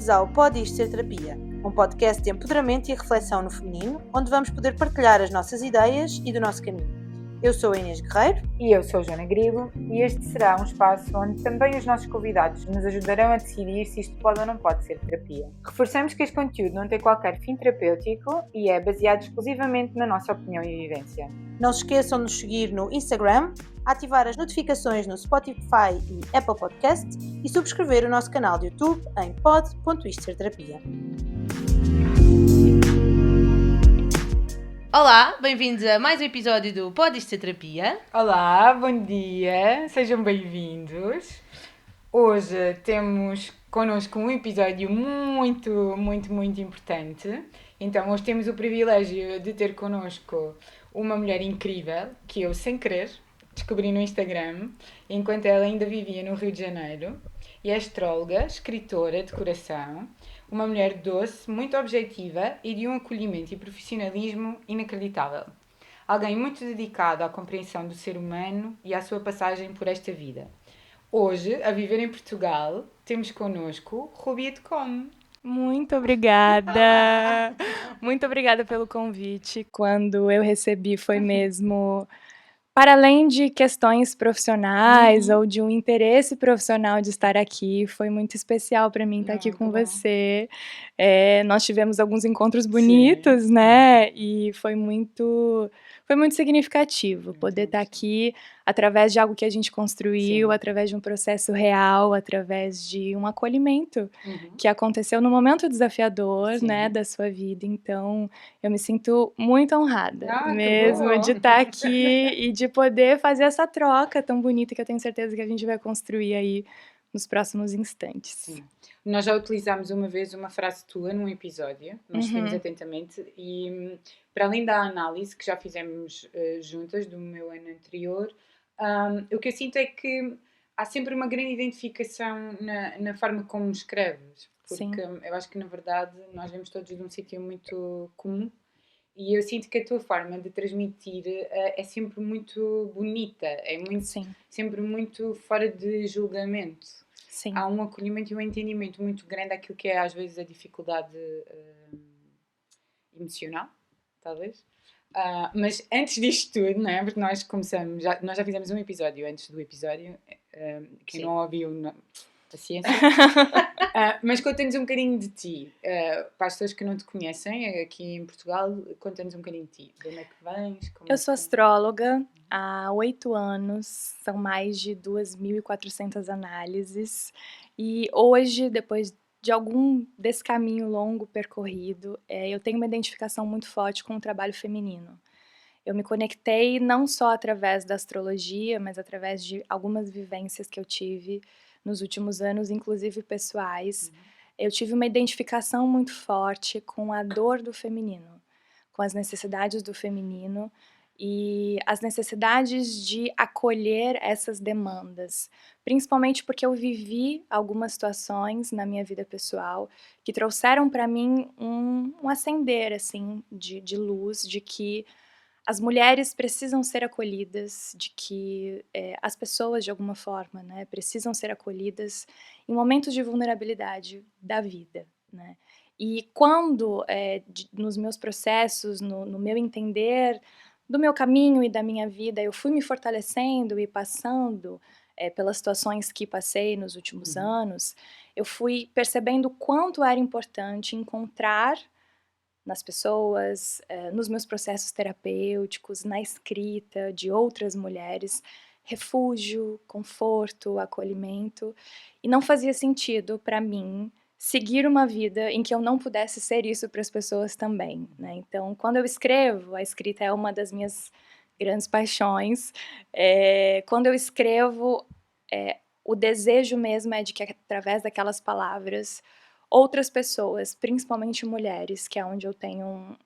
Bem-vindos ao Pode Isto Ser Terapia, um podcast de empoderamento e reflexão no feminino, onde vamos poder partilhar as nossas ideias e do nosso caminho. Eu sou a Inês Guerreiro. E eu sou a Joana Grilo, e este será um espaço onde também os nossos convidados nos ajudarão a decidir se isto pode ou não pode ser terapia. Reforçamos que este conteúdo não tem qualquer fim terapêutico e é baseado exclusivamente na nossa opinião e vivência. Não se esqueçam de nos seguir no Instagram, ativar as notificações no Spotify e Apple Podcast e subscrever o nosso canal de YouTube em pod.istoserterapia. Olá, bem-vindos a mais um episódio do Pode Isto Ser Terapia. Olá, bom dia, sejam bem-vindos. Hoje temos connosco um episódio muito importante. Então, hoje temos o privilégio de ter connosco uma mulher incrível, que eu, sem querer, descobri no Instagram, enquanto ela ainda vivia no Rio de Janeiro. E é astróloga, escritora de coração, uma mulher doce, muito objetiva e de um acolhimento e profissionalismo inacreditável. Alguém muito dedicado à compreensão do ser humano e à sua passagem por esta vida. Hoje, a viver em Portugal, temos connosco Rubi de Como. Muito obrigada! Muito obrigada pelo convite. Quando eu recebi foi mesmo... Para além de questões profissionais ou de um interesse profissional de estar aqui, foi muito especial para mim estar aqui com você. Nós tivemos alguns encontros bonitos, né? E foi muito significativo poder estar aqui através de algo que a gente construiu, através de um processo real, através de um acolhimento que aconteceu num momento desafiador, né, da sua vida. Então, eu me sinto muito honrada mesmo de estar aqui e de poder fazer essa troca tão bonita que eu tenho certeza que a gente vai construir aí nos próximos instantes. Sim. Nós já utilizámos uma vez uma frase tua num episódio, nós seguimos atentamente, e para além da análise que já fizemos juntas do meu ano anterior, o que eu sinto é que há sempre uma grande identificação na forma como escreves, porque eu acho que na verdade nós vemos todos de um sítio muito comum. E eu sinto que a tua forma de transmitir é sempre muito bonita, é muito, sempre muito fora de julgamento. Sim. Há um acolhimento e um entendimento muito grande daquilo que é às vezes a dificuldade emocional, talvez. Mas antes disto tudo, não é? Porque nós começamos, nós já fizemos um episódio antes do episódio, quem não ouviu, paciência. Mas conta-nos um bocadinho de ti. Para as pessoas que não te conhecem, aqui em Portugal, conta-nos um bocadinho de ti. De onde é que vens? Eu sou astróloga há 8 anos, são mais de 2.400 análises. E hoje, depois de desse caminho longo percorrido, eu tenho uma identificação muito forte com o trabalho feminino. Eu me conectei não só através da astrologia, mas através de algumas vivências que eu tive nos últimos anos, inclusive pessoais. Eu tive uma identificação muito forte com a dor do feminino, com as necessidades do feminino e as necessidades de acolher essas demandas, principalmente porque eu vivi algumas situações na minha vida pessoal que trouxeram para mim um acender assim, de luz, de que as mulheres precisam ser acolhidas, de que as pessoas, de alguma forma, né, precisam ser acolhidas em momentos de vulnerabilidade da vida, né? E quando, nos meus processos, no meu entender do meu caminho e da minha vida, eu fui me fortalecendo e passando pelas situações que passei nos últimos anos, eu fui percebendo o quanto era importante encontrar nas pessoas, nos meus processos terapêuticos, na escrita de outras mulheres, refúgio, conforto, acolhimento. E não fazia sentido para mim seguir uma vida em que eu não pudesse ser isso para as pessoas também, né? Então, quando eu escrevo, a escrita é uma das minhas grandes paixões. Quando eu escrevo, o desejo mesmo é de que, através daquelas palavras, outras pessoas, principalmente mulheres, que é onde eu tenho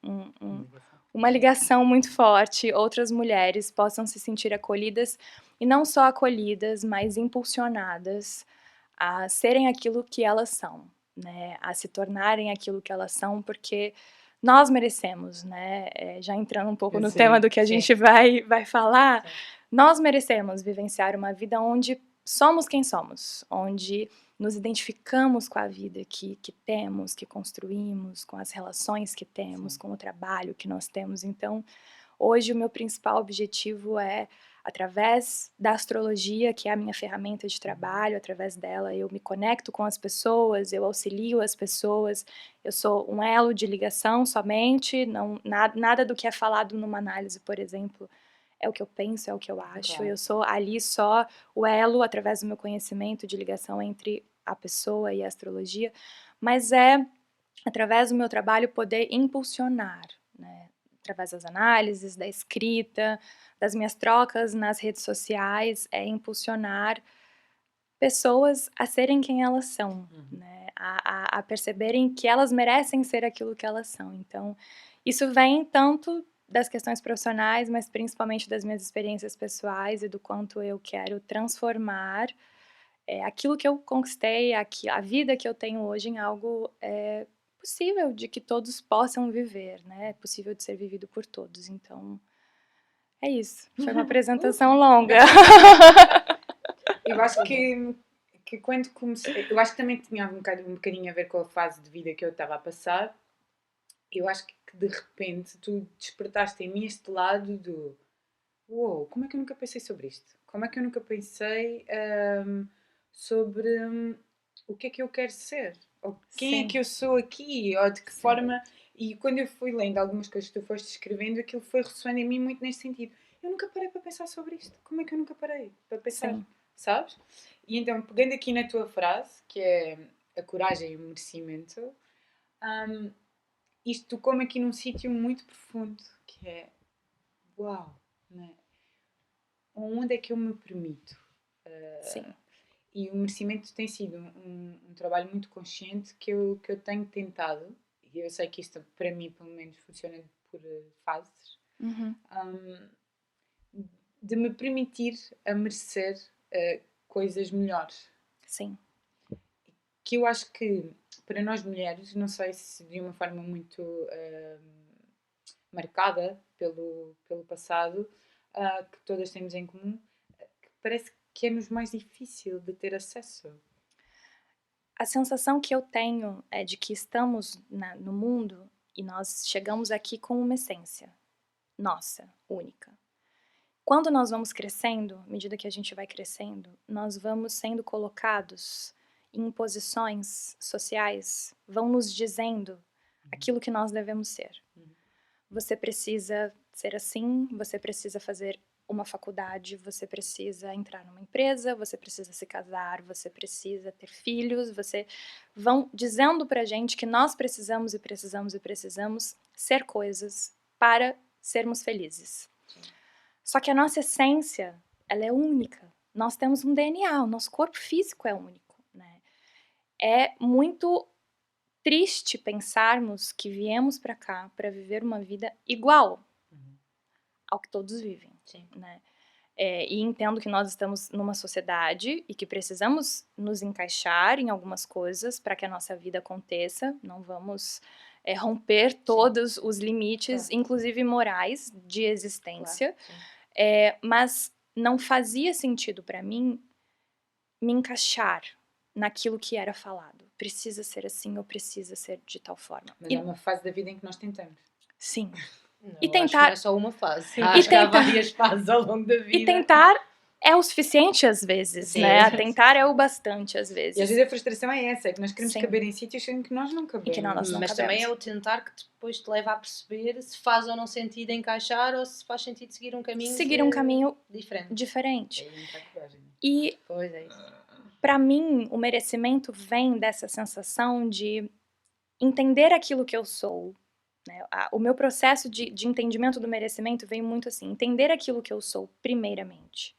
uma ligação muito forte, outras mulheres possam se sentir acolhidas, e não só acolhidas, mas impulsionadas a serem aquilo que elas são, né? A se tornarem aquilo que elas são, porque nós merecemos, né? Já entrando um pouco no tema do que a gente vai falar, nós merecemos vivenciar uma vida onde somos quem somos, onde nos identificamos com a vida que temos, que construímos, com as relações que temos, com o trabalho que nós temos. Então, hoje o meu principal objetivo é, através da astrologia, que é a minha ferramenta de trabalho, através dela eu me conecto com as pessoas, eu auxilio as pessoas, eu sou um elo de ligação somente, nada do que é falado numa análise, por exemplo, é o que eu penso, é o que eu acho. Claro. Eu sou ali só o elo, através do meu conhecimento de ligação entre a pessoa e a astrologia, mas é, através do meu trabalho, poder impulsionar, né? Através das análises, da escrita, das minhas trocas nas redes sociais, é impulsionar pessoas a serem quem elas são, né? A perceberem que elas merecem ser aquilo que elas são. Então, isso vem tanto das questões profissionais, mas principalmente das minhas experiências pessoais e do quanto eu quero transformar aquilo que eu conquistei, a vida que eu tenho hoje em algo possível de que todos possam viver, né? É possível de ser vivido por todos. Então, é isso. Foi uma apresentação longa. Eu acho que quando comecei, eu acho que também tinha um bocadinho a ver com a fase de vida que eu estava a passar. Eu acho que de repente tu despertaste em mim este lado do uou, como é que eu nunca pensei sobre isto? Como é que eu nunca pensei sobre o que é que eu quero ser? Ou quem é que eu sou aqui? Ou de que forma... E quando eu fui lendo algumas coisas que tu foste escrevendo, aquilo foi ressoando em mim muito neste sentido. Eu nunca parei para pensar sobre isto. Como é que eu nunca parei para pensar? Sim. Sabes? E então, pegando aqui na tua frase, que é a coragem e o merecimento, isto tocou-me aqui num sítio muito profundo, que é, uau, né? Onde é que eu me permito? Sim. E o merecimento tem sido um trabalho muito consciente que eu tenho tentado, e eu sei que isto para mim pelo menos funciona por fases, de me permitir a merecer coisas melhores. Sim. Que eu acho que para nós mulheres, não sei se de uma forma muito marcada pelo passado, que todas temos em comum, que parece que é-nos mais difícil de ter acesso. A sensação que eu tenho é de que estamos no mundo e nós chegamos aqui com uma essência nossa, única. Quando nós vamos crescendo, à medida que a gente vai crescendo, nós vamos sendo colocados em posições sociais, vão nos dizendo aquilo que nós devemos ser. Você precisa ser assim, você precisa fazer uma faculdade, você precisa entrar numa empresa, você precisa se casar, você precisa ter filhos, vão dizendo pra gente que nós precisamos e precisamos e precisamos ser coisas para sermos felizes. Só que a nossa essência, ela é única. Nós temos um DNA, o nosso corpo físico é único, né? É muito triste pensarmos que viemos para cá para viver uma vida igual ao que todos vivem, né? E entendo que nós estamos numa sociedade e que precisamos nos encaixar em algumas coisas para que a nossa vida aconteça. Não vamos romper todos os limites, inclusive morais, de existência. Mas não fazia sentido para mim me encaixar naquilo que era falado. Precisa ser assim ou precisa ser de tal forma. Mas é uma fase da vida em que nós tentamos. Sim. Não, E acho que tentar... não é só uma fase. Sim. Acho que há tentar... várias fases ao longo da vida. E tentar é o suficiente às vezes, Sim, né? sim, Tentar é o bastante às vezes. E às vezes a frustração é essa, é que nós queremos Sim. caber em sítios em que nós não cabemos. E que nós não Mas cabemos. também é o tentar que depois te leva a perceber se faz ou não sentido encaixar ou se faz sentido seguir um caminho diferente. É muita coragem. E Pois é isso. para mim, o merecimento vem dessa sensação de entender aquilo que eu sou. Né? O meu processo de entendimento do merecimento vem muito assim, entender aquilo que eu sou primeiramente.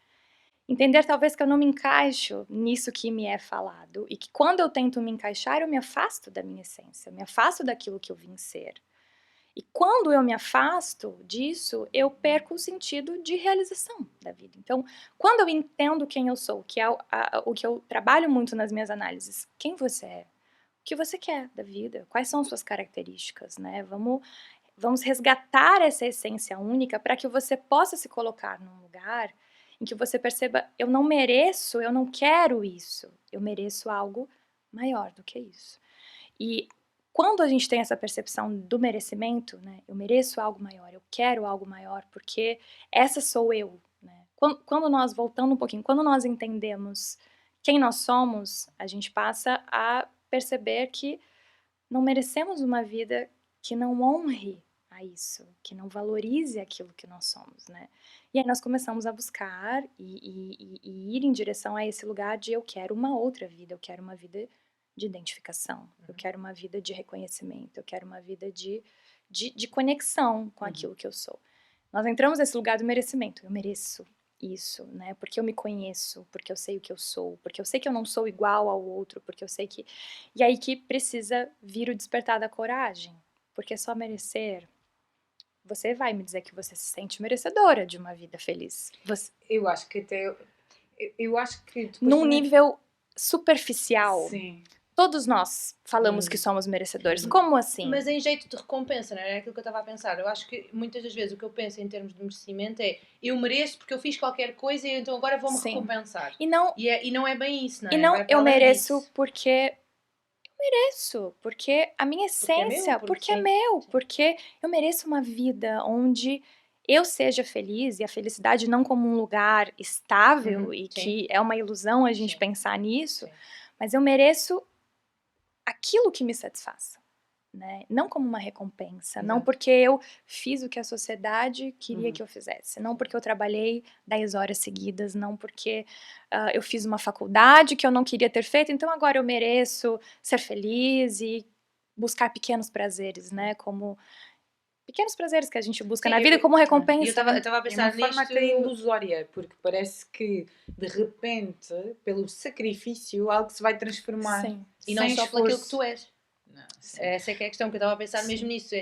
Entender talvez que eu não me encaixo nisso que me é falado e que quando eu tento me encaixar, eu me afasto da minha essência, eu me afasto daquilo que eu vim ser. E quando eu me afasto disso, eu perco o sentido de realização da vida. Então, quando eu entendo quem eu sou, que é o que eu trabalho muito nas minhas análises, quem você é, o que você quer da vida, quais são suas características, né? Vamos resgatar essa essência única para que você possa se colocar num lugar em que você perceba, eu não mereço, eu não quero isso, eu mereço algo maior do que isso. E quando a gente tem essa percepção do merecimento, né, eu mereço algo maior, eu quero algo maior, porque essa sou eu, né? Quando nós, voltando um pouquinho, quando nós entendemos quem nós somos, a gente passa a perceber que não merecemos uma vida que não honre a isso, que não valorize aquilo que nós somos, né? E aí nós começamos a buscar e ir em direção a esse lugar de eu quero uma outra vida, eu quero uma vida de identificação, eu quero uma vida de reconhecimento, eu quero uma vida de conexão com aquilo que eu sou. Nós entramos nesse lugar do merecimento, eu mereço isso, né? Porque eu me conheço, porque eu sei o que eu sou, porque eu sei que eu não sou igual ao outro, porque eu sei que... E aí que precisa vir o despertar da coragem, porque só merecer... Você vai me dizer que você se sente merecedora de uma vida feliz. Você... Eu acho que até... Eu acho que... depois Num também- nível superficial, Sim. todos nós falamos que somos merecedores. Como assim? Mas em jeito de recompensa, não é? É aquilo que eu estava a pensar. Eu acho que muitas das vezes o que eu penso em termos de merecimento é eu mereço porque eu fiz qualquer coisa e então agora vou-me Sim. recompensar. E não, E não é bem isso, não é? e não Vai para eu além mereço disso. porque... Eu mereço, porque a minha essência, porque é sim. meu, porque eu mereço uma vida onde eu seja feliz, e a felicidade não como um lugar estável e sim. que é uma ilusão a gente Sim. pensar nisso, Sim. mas eu mereço aquilo que me satisfaça, né? Não como uma recompensa, não Exato. porque eu fiz o que a sociedade queria que eu fizesse, não porque eu trabalhei 10 horas seguidas, não porque eu fiz uma faculdade que eu não queria ter feito, então agora eu mereço ser feliz e buscar pequenos prazeres, né? Como pequenos prazeres que a gente busca Sim, na vida como recompensa. E eu estava a É uma pensar forma nisto. até ilusória, porque parece que de repente, pelo sacrifício, algo se vai transformar. Sim. E não Sem só pelo aquilo que esforço. tu és. Não, sim. Essa é que é a questão que eu estava a pensar mesmo nisso.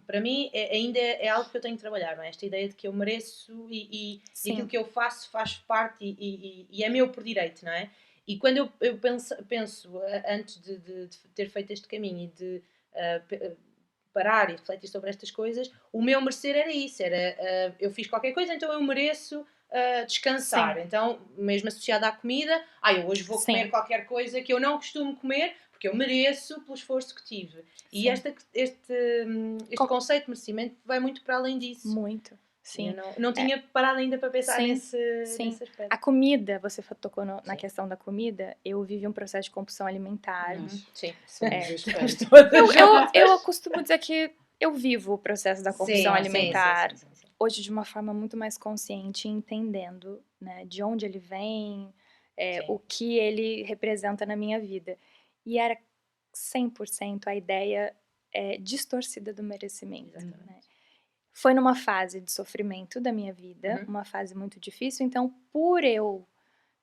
Para mim, ainda é algo que eu tenho que trabalhar, não é? Esta ideia de que eu mereço e Sim. aquilo que eu faço faz parte e é meu por direito, não é? E quando eu penso antes de ter feito este caminho e de parar e refletir sobre estas coisas, o meu merecer era isso, era eu fiz qualquer coisa, então eu mereço descansar. Sim. Então, mesmo associado à comida, eu hoje vou Sim. comer qualquer coisa que eu não costumo comer, porque eu mereço pelo esforço que tive. E Sim. este conceito de merecimento vai muito para além disso. Muito. Sim. Eu não tinha parado ainda para pensar Sim, nesse sim. aspecto. A comida, você tocou na Sim. questão da comida, eu vivi um processo de compulsão alimentar. Sim. Somos Estamos todas. Eu costumo dizer que eu vivo o processo da compulsão Sim, alimentar sim. hoje de uma forma muito mais consciente, entendendo, né, de onde ele vem, Sim. o que ele representa na minha vida. E era 100% a ideia distorcida do merecimento. Exatamente. Né? Foi numa fase de sofrimento da minha vida, Uhum. uma fase muito difícil, então por eu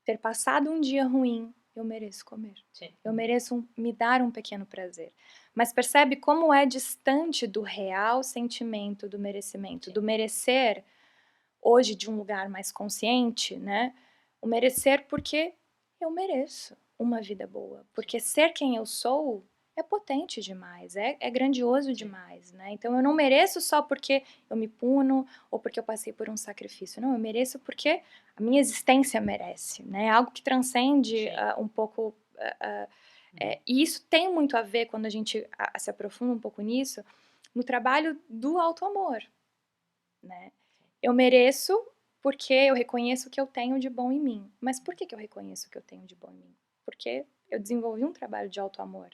ter passado um dia ruim, eu mereço comer. Sim. Eu mereço me dar um pequeno prazer. Mas percebe como é distante do real sentimento do merecimento, Sim. do merecer, hoje de um lugar mais consciente, né? O merecer porque eu mereço uma vida boa. Porque ser quem eu sou é potente demais, é grandioso demais, né? Então eu não mereço só porque eu me puno ou porque eu passei por um sacrifício. Não, eu mereço porque a minha existência merece, né? Algo que transcende um pouco... e isso tem muito a ver, quando a gente se aprofunda um pouco nisso, no trabalho do auto-amor, né? Eu mereço porque eu reconheço o que eu tenho de bom em mim. Mas por que eu reconheço o que eu tenho de bom em mim? Porque eu desenvolvi um trabalho de auto-amor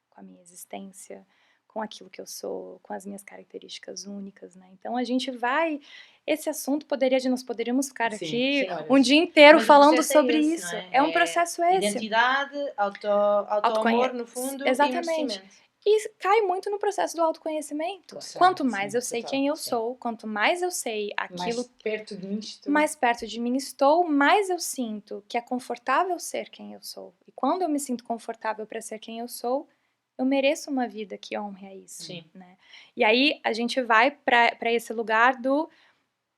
com a minha existência, com aquilo que eu sou, com as minhas características únicas, né? Então a gente vai... Esse assunto nós poderíamos ficar aqui um dia inteiro Mas o falando processo sobre esse, isso. não é? É um processo esse. Identidade, auto-amor no fundo Exatamente. e merecimento. E cai muito no processo do autoconhecimento. Claro, Quanto mais sim, eu sei total, quem eu sim. sou, quanto mais eu sei aquilo, Mais perto de mim estou. mais perto de mim estou, mais eu sinto que é confortável ser quem eu sou. E quando eu me sinto confortável para ser quem eu sou, eu mereço uma vida que honre a isso. Sim. Né? E aí a gente vai para esse lugar do,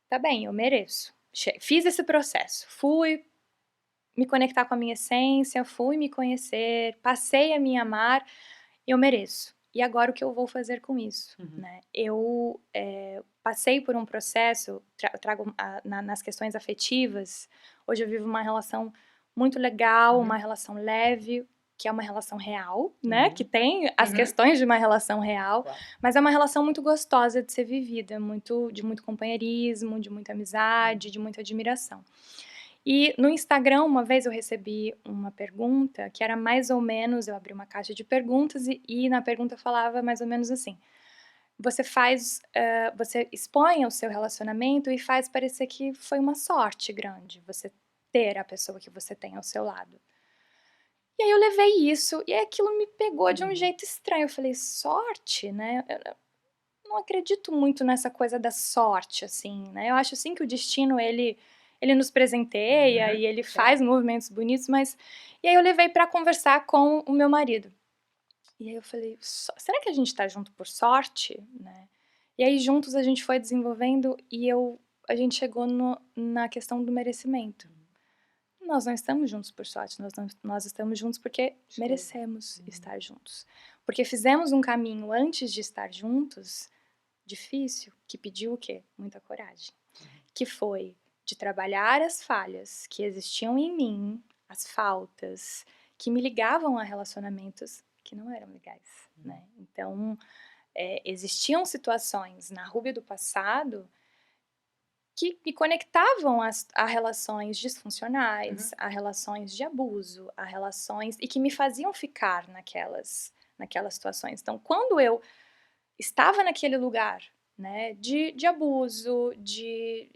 tá bem, eu mereço. Fiz esse processo, fui me conectar com a minha essência, fui me conhecer, passei a me amar, eu mereço. e agora o que eu vou fazer com isso, né? Eu passei por um processo, trago nas questões afetivas, hoje eu vivo uma relação muito legal, uma relação leve, que é uma relação real, né? Que tem as questões de uma relação real, mas é uma relação muito gostosa de ser vivida, de muito companheirismo, de muita amizade, de muita admiração. E no Instagram, uma vez eu recebi uma pergunta que era mais ou menos, eu abri uma caixa de perguntas e na pergunta falava mais ou menos assim: você você expõe o seu relacionamento e faz parecer que foi uma sorte grande você ter a pessoa que você tem ao seu lado. E aí eu levei isso e aquilo me pegou de um jeito estranho. Eu falei, sorte, né? Eu não acredito muito nessa coisa da sorte, assim, né? Eu acho, assim, que o destino, ele nos presenteia e ele faz movimentos bonitos, mas... E aí eu levei pra conversar com o meu marido. E aí eu falei, será que a gente tá junto por sorte, né? E aí juntos a gente foi desenvolvendo e a gente chegou na questão do merecimento. Nós não estamos juntos por sorte, nós estamos juntos porque merecemos estar juntos. Porque fizemos um caminho antes de estar juntos, difícil, que pediu o quê? Muita coragem. Que foi de trabalhar as falhas que existiam em mim, as faltas, que me ligavam a relacionamentos que não eram legais, né? Então, existiam situações na Rúbia do passado que me conectavam a relações disfuncionais, a relações de abuso, a relações... e que me faziam ficar naquelas situações. Então, quando eu estava naquele lugar, né, de abuso, de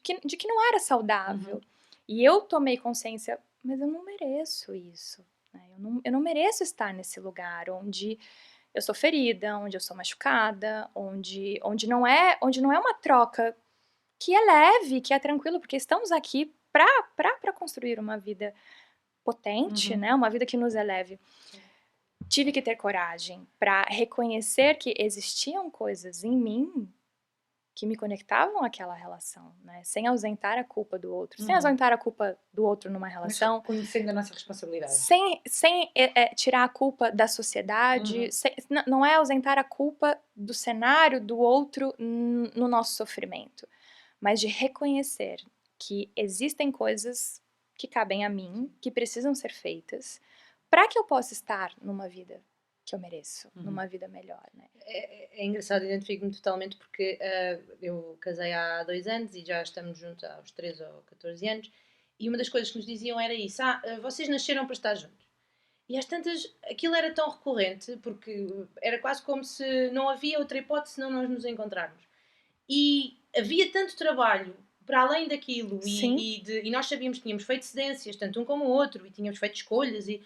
que não era saudável, e eu tomei consciência, mas eu não mereço isso, né? Eu não mereço estar nesse lugar onde eu sou ferida, onde eu sou machucada, onde não é uma troca que é leve, que é tranquilo, porque estamos aqui para construir uma vida potente, né? Uma vida que nos eleve. Tive que ter coragem para reconhecer que existiam coisas em mim que me conectavam àquela relação, né? Sem ausentar a culpa do outro, sem ausentar a culpa do outro numa relação. Mas conhecendo a nossa responsabilidade. Sem tirar a culpa da sociedade, não é ausentar a culpa do cenário do outro no nosso sofrimento, mas de reconhecer que existem coisas que cabem a mim, que precisam ser feitas, para que eu possa estar numa vida que eu mereço, numa vida melhor, né? É engraçado, identifico-me totalmente porque eu casei há 2 anos e já estamos juntos há uns 13 ou 14 anos e uma das coisas que nos diziam era isso, vocês nasceram para estar juntos. E às tantas, aquilo era tão recorrente porque era quase como se não havia outra hipótese senão nós nos encontrarmos. E havia tanto trabalho para além daquilo e nós sabíamos que tínhamos feito cedências, tanto um como o outro, e tínhamos feito escolhas e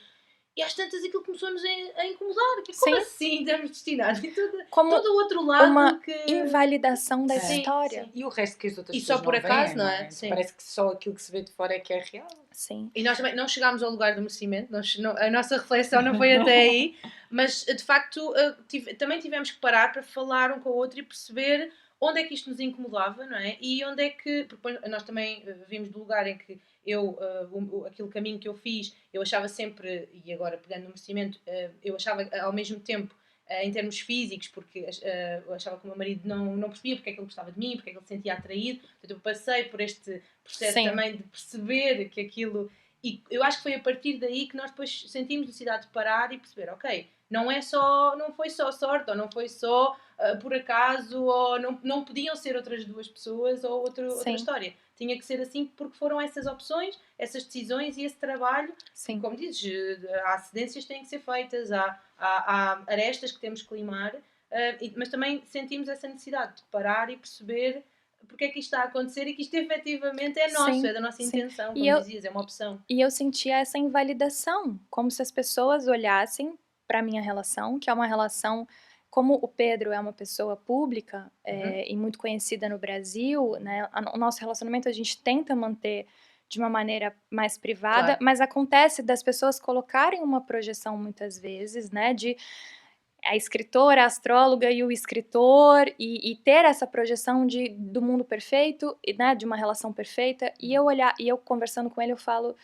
às tantas aquilo começou-nos a incomodar. Como assim estamos destinados? E todo o outro lado uma invalidação da história. Sim. E o resto que as outras e pessoas só por não acaso, veem, não é? Sim. Parece que só aquilo que se vê de fora é que é real. Sim. E nós também não chegámos ao lugar do merecimento, a nossa reflexão não foi até aí, mas de facto também tivemos que parar para falar um com o outro e perceber onde é que isto nos incomodava, não é? E onde é que... Porque nós também vimos do lugar em que aquele caminho que eu fiz, eu achava sempre, e agora pegando no merecimento, eu achava ao mesmo tempo, em termos físicos, porque eu achava que o meu marido não percebia porque é que ele gostava de mim, porque é que ele se sentia atraído. Portanto, eu passei por este processo também de perceber que aquilo... E eu acho que foi a partir daí que nós depois sentimos necessidade de parar e perceber, ok, não foi só sorte, ou não foi só por acaso, ou não podiam ser outras duas pessoas ou outra história. Tinha que ser assim porque foram essas opções, essas decisões e esse trabalho. Sim. Como dizes, há cedências que têm que ser feitas, há arestas que temos que limar, mas também sentimos essa necessidade de parar e perceber porque é que isto está a acontecer e que isto efetivamente é nosso, é da nossa intenção, como dizias, é uma opção. E eu sentia essa invalidação, como se as pessoas olhassem para a minha relação, que é uma relação... Como o Pedro é uma pessoa pública e muito conhecida no Brasil, né, o nosso relacionamento a gente tenta manter de uma maneira mais privada, mas acontece das pessoas colocarem uma projeção muitas vezes, né, de a escritora, a astróloga e o escritor, e ter essa projeção do mundo perfeito, né, de uma relação perfeita, e eu conversando com ele, eu falo,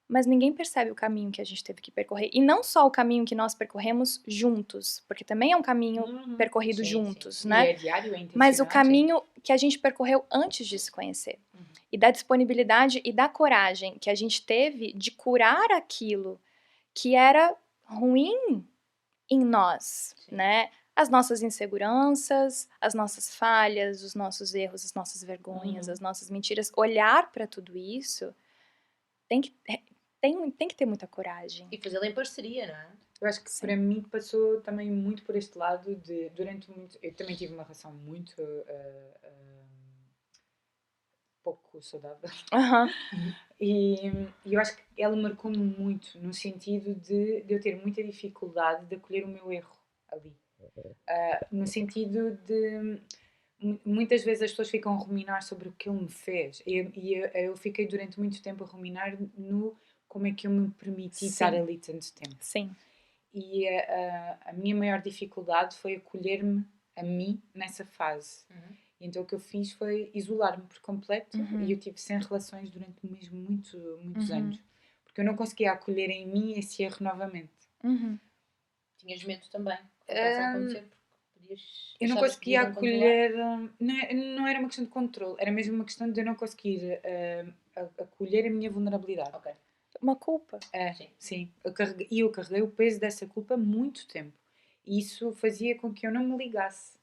mas ninguém percebe o caminho que a gente teve que percorrer. E não só o caminho que nós percorremos juntos, porque também é um caminho percorrido Sim, juntos, E né? é diário, é intencional. Mas o caminho que a gente percorreu antes de se conhecer. E da disponibilidade e da coragem que a gente teve de curar aquilo que era ruim em nós, Sim. né? As nossas inseguranças, as nossas falhas, os nossos erros, as nossas vergonhas, as nossas mentiras. Olhar para tudo isso tem que ter muita coragem. E fazê-lo em parceria, não é? Eu acho que Sim. para mim passou também muito por este lado de, durante muito... Eu também tive uma relação muito pouco saudável. Aham. E eu acho que ela marcou-me muito no sentido de eu ter muita dificuldade de acolher o meu erro ali. No sentido de... Muitas vezes as pessoas ficam a ruminar sobre o que ele me fez. E eu fiquei durante muito tempo a ruminar no como é que eu me permiti Sim. estar ali tanto tempo. Sim. E a minha maior dificuldade foi acolher-me a mim nessa fase. Então o que eu fiz foi isolar-me por completo e eu tive sem relações durante mesmo muitos anos. Porque eu não conseguia acolher em mim esse erro novamente. Tinhas medo também. Acontecer porque eu não achavas que conseguia podiam controlar. acolher... Não era uma questão de controle, era mesmo uma questão de eu não conseguir acolher a minha vulnerabilidade. Ok. Uma culpa. Sim. Eu carreguei o peso dessa culpa muito tempo. E isso fazia com que eu não me ligasse.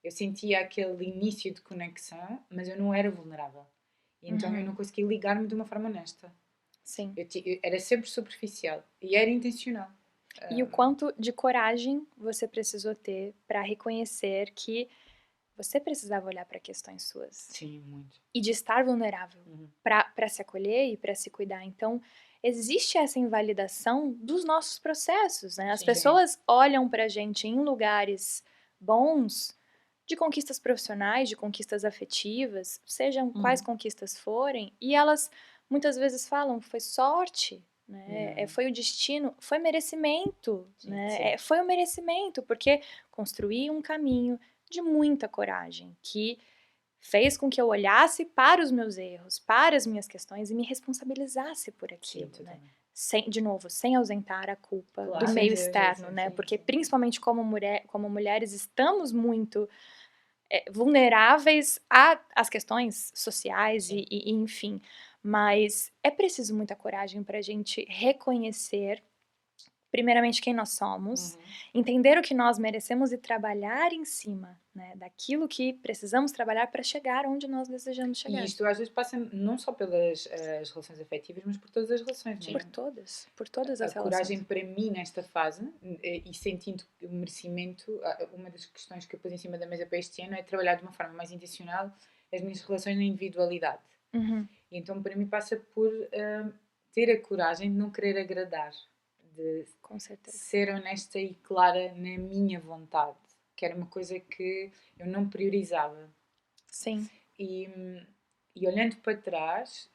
Eu sentia aquele início de conexão, mas eu não era vulnerável. E então eu não conseguia ligar-me de uma forma honesta. Sim. Eu era sempre superficial. E era intencional. E o quanto de coragem você precisou ter para reconhecer que você precisava olhar para questões suas. Sim, muito. E de estar vulnerável para se acolher e para se cuidar. Então, existe essa invalidação dos nossos processos, né? As Sim. pessoas olham pra gente em lugares bons, de conquistas profissionais, de conquistas afetivas, sejam quais conquistas forem, e elas muitas vezes falam, foi sorte, né? Foi o destino, foi merecimento, né? Foi o merecimento, porque construí um caminho de muita coragem, que fez com que eu olhasse para os meus erros, para as minhas questões e me responsabilizasse por aquilo, né? Sem ausentar a culpa Claro. do meio Sim, externo, né? sim. Porque principalmente como mulheres estamos muito vulneráveis às questões sociais e enfim. Mas é preciso muita coragem para a gente reconhecer primeiramente quem nós somos, entender o que nós merecemos e trabalhar em cima, né, daquilo que precisamos trabalhar para chegar onde nós desejamos chegar. E isto às vezes passa não só pelas as relações afetivas, mas por todas as relações, não é? Por todas as A relações. coragem para mim nesta fase, e sentindo o merecimento, uma das questões que eu pus em cima da mesa para este ano é trabalhar de uma forma mais intencional as minhas relações na individualidade. E então para mim passa por ter a coragem de não querer agradar, de Com certeza. ser honesta e clara na minha vontade, que era uma coisa que eu não priorizava. Sim. E olhando para trás,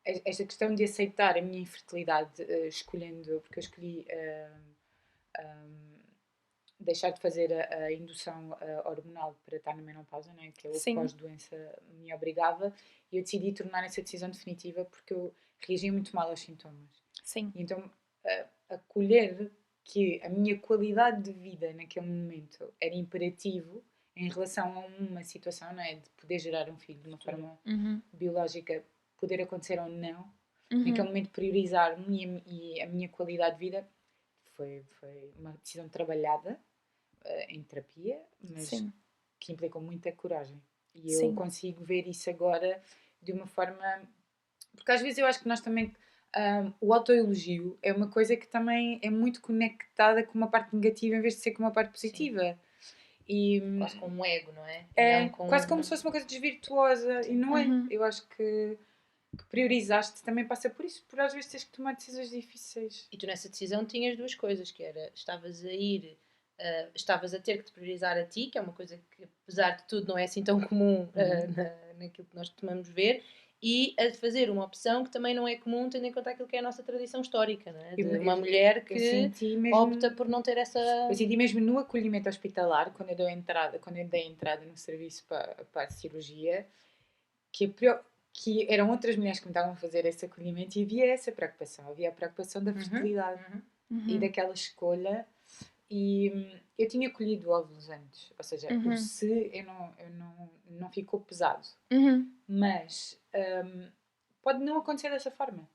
esta questão de aceitar a minha infertilidade, escolhendo, porque eu escolhi deixar de fazer a indução hormonal para estar na menopausa, né, que é o que pós-doença me obrigava, e eu decidi tornar essa decisão definitiva porque eu reagia muito mal aos sintomas. Sim. E então, acolher que a minha qualidade de vida naquele momento era imperativo em relação a uma situação, não é, de poder gerar um filho de uma forma biológica, poder acontecer ou não, naquele momento priorizar-me e a minha qualidade de vida foi uma decisão trabalhada em terapia, mas que implicou muita coragem. E eu consigo ver isso agora de uma forma... Porque às vezes eu acho que nós também... o autoelogio é uma coisa que também é muito conectada com uma parte negativa em vez de ser com uma parte positiva. E, quase como um ego, não é? É quase como se fosse uma coisa desvirtuosa. E não é. Eu acho que priorizaste também passa por isso, por às vezes teres que tomar decisões difíceis. E tu nessa decisão tinhas duas coisas, que era, estavas a ter que te priorizar a ti, que é uma coisa que apesar de tudo não é assim tão comum naquilo que nós costumamos ver, e a fazer uma opção que também não é comum, tendo em conta aquilo que é a nossa tradição histórica, não é? De uma mulher que opta por não ter essa... Eu senti mesmo no acolhimento hospitalar, quando eu dei entrada no serviço para a cirurgia, que que eram outras mulheres que me estavam a fazer esse acolhimento, e havia essa preocupação, havia a preocupação da fertilidade e daquela escolha. E eu tinha colhido óvulos antes, ou seja, o se não ficou pesado, mas pode não acontecer dessa forma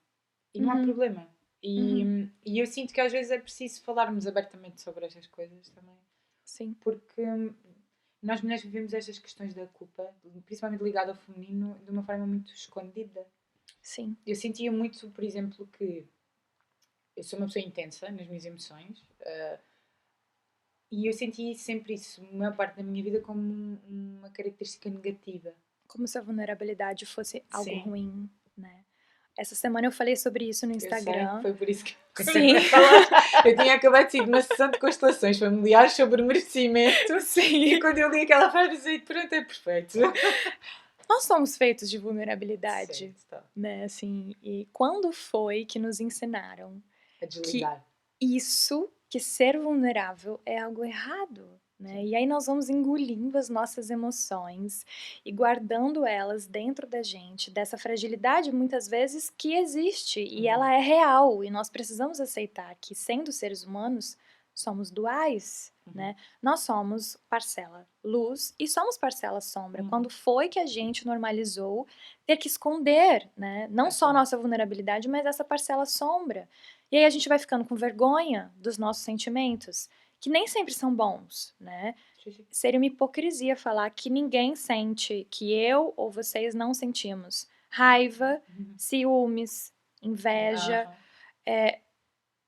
e não há problema. E eu sinto que às vezes é preciso falarmos abertamente sobre estas coisas também. Sim. Porque nós mulheres vivemos estas questões da culpa, principalmente ligada ao feminino, de uma forma muito escondida. Sim. Eu sentia muito, por exemplo, que eu sou uma pessoa intensa nas minhas emoções, e eu senti sempre isso, a maior parte da minha vida, como uma característica negativa. Como se a vulnerabilidade fosse algo Sim. ruim, né? Essa semana eu falei sobre isso no Instagram. Eu sei, foi por isso que Sim. eu tinha acabado de sair de uma sessão de constelações familiares sobre merecimento. Sim. E quando eu li aquela frase, disse, pronto, é perfeito. Nós somos feitos de vulnerabilidade, Sim, está. né? Assim, e quando foi que nos ensinaram A desligar. que ser vulnerável é algo errado, né? E aí nós vamos engolindo as nossas emoções e guardando elas dentro da gente, dessa fragilidade muitas vezes que existe e ela é real, e nós precisamos aceitar que, sendo seres humanos, somos duais, né? Nós somos parcela luz e somos parcela sombra. Quando foi que a gente normalizou ter que esconder, né? Não só a nossa vulnerabilidade, mas essa parcela sombra. E aí a gente vai ficando com vergonha dos nossos sentimentos, que nem sempre são bons, né? Seria uma hipocrisia falar que ninguém sente, que eu ou vocês não sentimos raiva, ciúmes, inveja,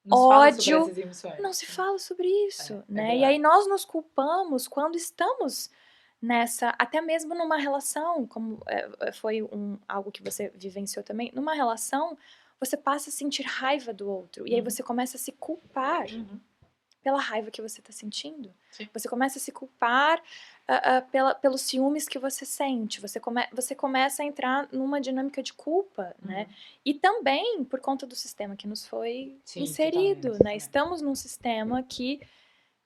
não se fala ódio. sobre essas emoções. Não se fala sobre isso, né? verdade. E aí nós nos culpamos quando estamos nessa, até mesmo numa relação, como foi algo que você vivenciou também, numa relação, você passa a sentir raiva do outro. E aí você começa a se culpar pela raiva que você está sentindo. Sim. Você começa a se culpar pelos ciúmes que você sente. Você começa a entrar numa dinâmica de culpa, né? E também por conta do sistema que nos foi inserido, né? Estamos num sistema que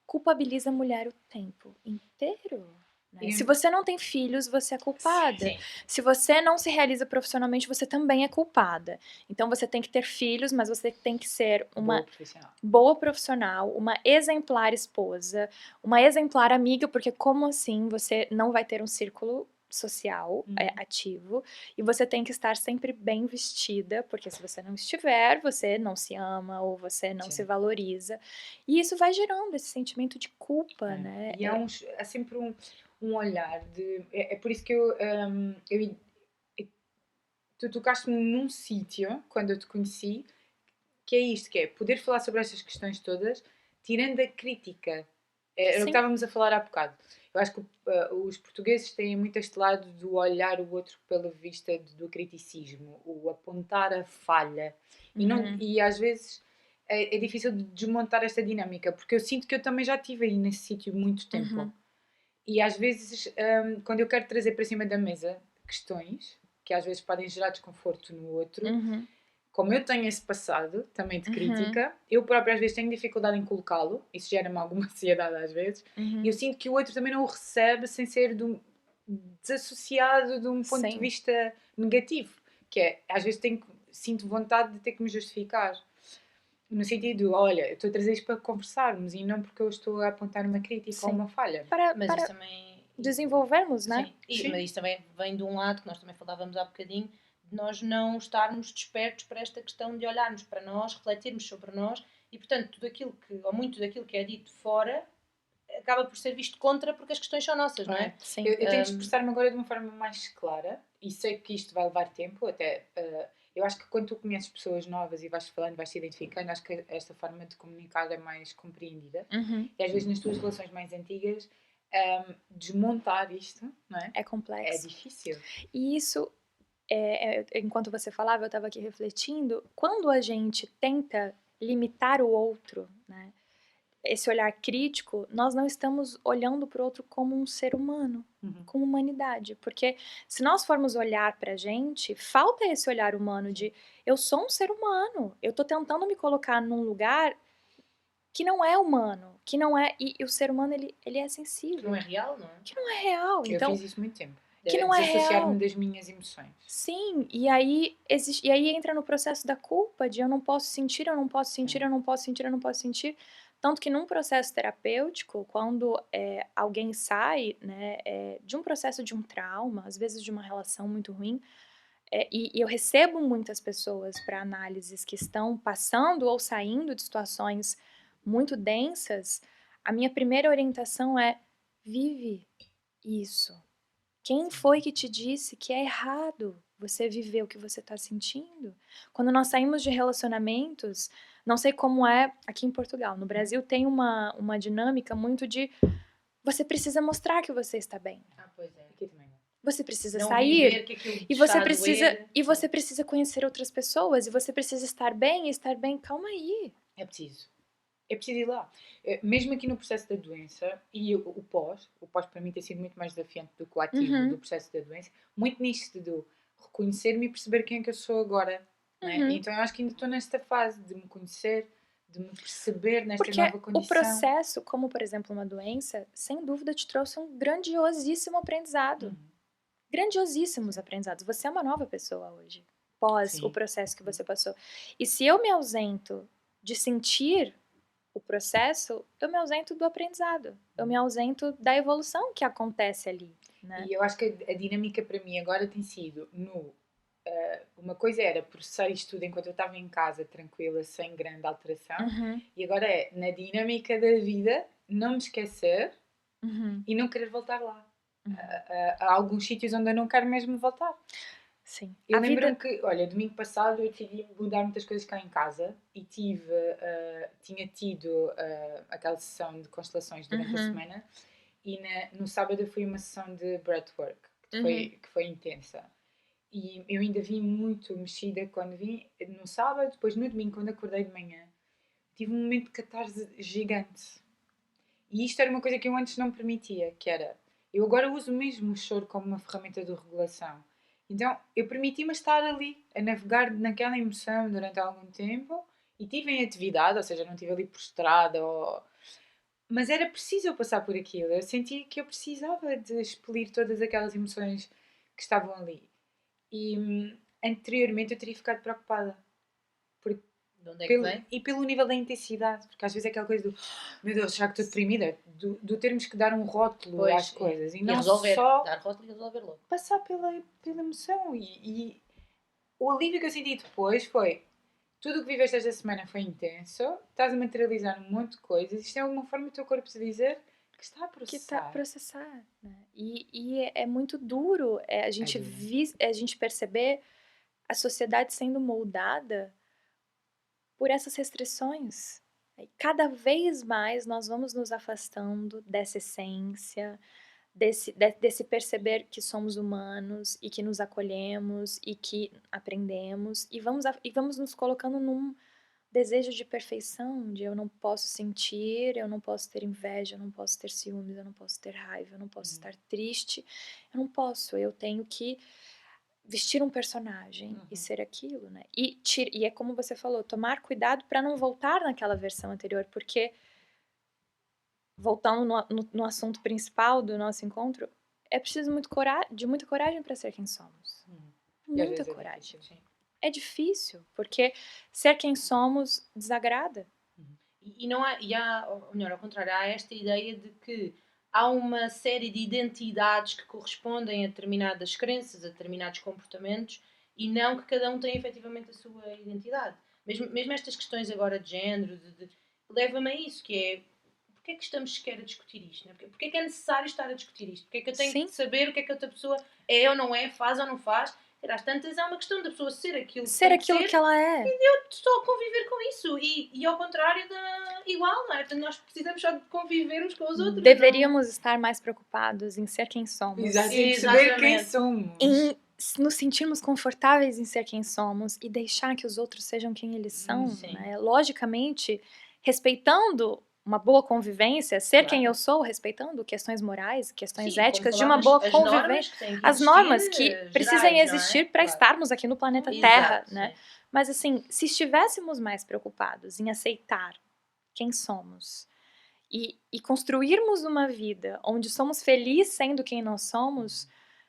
culpabiliza a mulher o tempo inteiro. Né? Se você não tem filhos, você é culpada. Sim. Se você não se realiza profissionalmente, você também é culpada. Então você tem que ter filhos, mas você tem que ser uma boa profissional, uma exemplar esposa, uma exemplar amiga, porque como assim você não vai ter um círculo social ativo, e você tem que estar sempre bem vestida, porque se você não estiver, você não se ama ou você não se valoriza, e isso vai gerando esse sentimento de culpa, né? E há sempre um olhar de... É por isso que tu tocaste-me num sítio, quando eu te conheci, que é isto, que é poder falar sobre estas questões todas, tirando a crítica. Era o que estávamos a falar há bocado. Eu acho que os portugueses têm muito este lado do olhar o outro pela vista do criticismo, o apontar a falha. E às vezes é difícil de desmontar esta dinâmica, porque eu sinto que eu também já estive aí nesse sítio muito tempo. E às vezes, quando eu quero trazer para cima da mesa questões, que às vezes podem gerar desconforto no outro, como eu tenho esse passado também de crítica, eu própria às vezes tenho dificuldade em colocá-lo, isso gera-me alguma ansiedade às vezes, e eu sinto que o outro também não o recebe sem ser desassociado de um ponto de vista negativo, que é, às vezes sinto vontade de ter que me justificar, no sentido, olha, eu estou a trazer isto para conversarmos e não porque eu estou a apontar uma crítica ou uma falha. Mas isso também... desenvolvermos, né? Sim. Mas isso também vem de um lado que nós também falávamos há bocadinho, de nós não estarmos despertos para esta questão de olharmos para nós, refletirmos sobre nós e, portanto, tudo aquilo ou muito daquilo que é dito fora acaba por ser visto contra porque as questões são nossas, não é? Sim. Eu tenho de expressar-me agora de uma forma mais clara e sei que isto vai levar tempo, até... eu acho que quando tu conheces pessoas novas e vais falando, vais se identificando, acho que esta forma de comunicar é mais compreendida. E às vezes nas tuas relações mais antigas, desmontar isto, não é? É complexo. É difícil. E isso, enquanto você falava, eu estava aqui refletindo, quando a gente tenta limitar o outro, né? Esse olhar crítico, nós não estamos olhando para o outro como um ser humano, como humanidade. Porque se nós formos olhar para a gente, falta esse olhar humano de eu sou um ser humano, eu estou tentando me colocar num lugar que não é humano, que não é... E o ser humano, ele é sensível. Que não é real, não é? Que não é real. Então, eu fiz isso muito tempo. que não é desassociar-me real. das minhas emoções. Sim, e aí entra no processo da culpa, de eu não posso sentir, eu não posso sentir, eu não posso sentir, eu não posso sentir. Tanto que num processo terapêutico, quando alguém sai, né, de um processo de um trauma, às vezes de uma relação muito ruim, e eu recebo muitas pessoas para análises que estão passando ou saindo de situações muito densas, a minha primeira orientação é: vive isso. Quem foi que te disse que é errado você viver o que você está sentindo? Quando nós saímos de relacionamentos, não sei como é aqui em Portugal, no Brasil tem uma dinâmica muito de você precisa mostrar que você está bem. Pois é. Aqui também não. Você precisa Não sair viver que aquilo te e você está a precisa doer. precisa conhecer outras pessoas e você precisa estar bem, calma aí. É preciso. É preciso ir lá. Mesmo aqui no processo da doença, e o pós para mim tem sido muito mais desafiante do que o ativo do processo da doença, muito nisto de reconhecer-me e perceber quem é que eu sou agora. Não é? Então eu acho que ainda estou nesta fase de me conhecer, de me perceber nesta Porque nova condição. o processo, como por exemplo uma doença, sem dúvida te trouxe um grandiosíssimo aprendizado. Grandiosíssimos aprendizados. Você é uma nova pessoa hoje, pós Sim. o processo que você passou. E se eu me ausento de sentir o processo, eu me ausento do aprendizado. Eu me ausento da evolução que acontece ali, né? E eu acho que a dinâmica para mim agora tem sido uma coisa era processar isto tudo enquanto eu estava em casa, tranquila, sem grande alteração. E agora é, na dinâmica da vida, não me esquecer e não querer voltar lá. Há alguns sítios onde eu não quero mesmo voltar. Sim. Eu lembro-me que, olha, domingo passado eu decidi mudar muitas coisas cá em casa e tinha tido aquela sessão de constelações durante a semana e no sábado eu fui a uma sessão de breathwork que foi intensa. E eu ainda vim muito mexida quando vim no sábado, depois no domingo, quando acordei de manhã, tive um momento de catarse gigante. E isto era uma coisa que eu antes não me permitia, que era, eu agora uso mesmo o choro como uma ferramenta de regulação. Então, eu permiti-me estar ali, a navegar naquela emoção durante algum tempo, e estive em atividade, ou seja, não estive ali prostrada, mas era preciso eu passar por aquilo. Eu sentia que eu precisava de expelir todas aquelas emoções que estavam ali. E anteriormente eu teria ficado preocupada. De onde é que vem? E pelo nível da intensidade, porque às vezes é aquela coisa do meu Deus, será que estou deprimida? Do termos que dar um rótulo às coisas e não resolver, só dar rótulo e resolver logo. passar pela emoção. E o alívio que eu senti depois foi tudo o que viveste esta semana foi intenso, estás a materializar um monte de coisas, isto é alguma forma o teu corpo te dizer que está a processar. Que está a processar, né? E é muito duro a gente perceber a sociedade sendo moldada por essas restrições. E cada vez mais nós vamos nos afastando dessa essência, desse perceber que somos humanos e que nos acolhemos e que aprendemos e vamos nos colocando num desejo de perfeição, de eu não posso sentir, eu não posso ter inveja, eu não posso ter ciúmes, eu não posso ter raiva, eu não posso estar triste, eu não posso, eu tenho que vestir um personagem e ser aquilo, né? E é como você falou, tomar cuidado para não voltar naquela versão anterior, porque voltando no assunto principal do nosso encontro, é preciso de muita coragem para ser quem somos. Muita coragem. É difícil, porque ser quem somos desagrada. E não há, ou melhor, ao contrário, há esta ideia de que há uma série de identidades que correspondem a determinadas crenças, a determinados comportamentos, e não que cada um tenha efetivamente a sua identidade. Mesmo estas questões agora de género, leva-me a isso, que é, porque é que estamos sequer a discutir isto? Né? Porque é que é necessário estar a discutir isto? Porque é que eu tenho que saber o que é que outra pessoa é ou não é, faz ou não faz? Às tantas é uma questão da pessoa ser aquilo que ela é. E eu só conviver com isso. E ao contrário, igual, não é? Portanto, nós precisamos só de conviver uns com os outros. Deveríamos estar mais preocupados em ser quem somos. Exato, em perceber quem somos. Em nos sentirmos confortáveis em ser quem somos e deixar que os outros sejam quem eles são. Né? Logicamente, respeitando uma boa convivência, ser quem eu sou, respeitando questões morais, questões éticas de uma boa convivência. As normas que precisam existir para estarmos aqui no planeta Terra, né? Mas assim, se estivéssemos mais preocupados em aceitar quem somos e construirmos uma vida onde somos felizes sendo quem nós somos,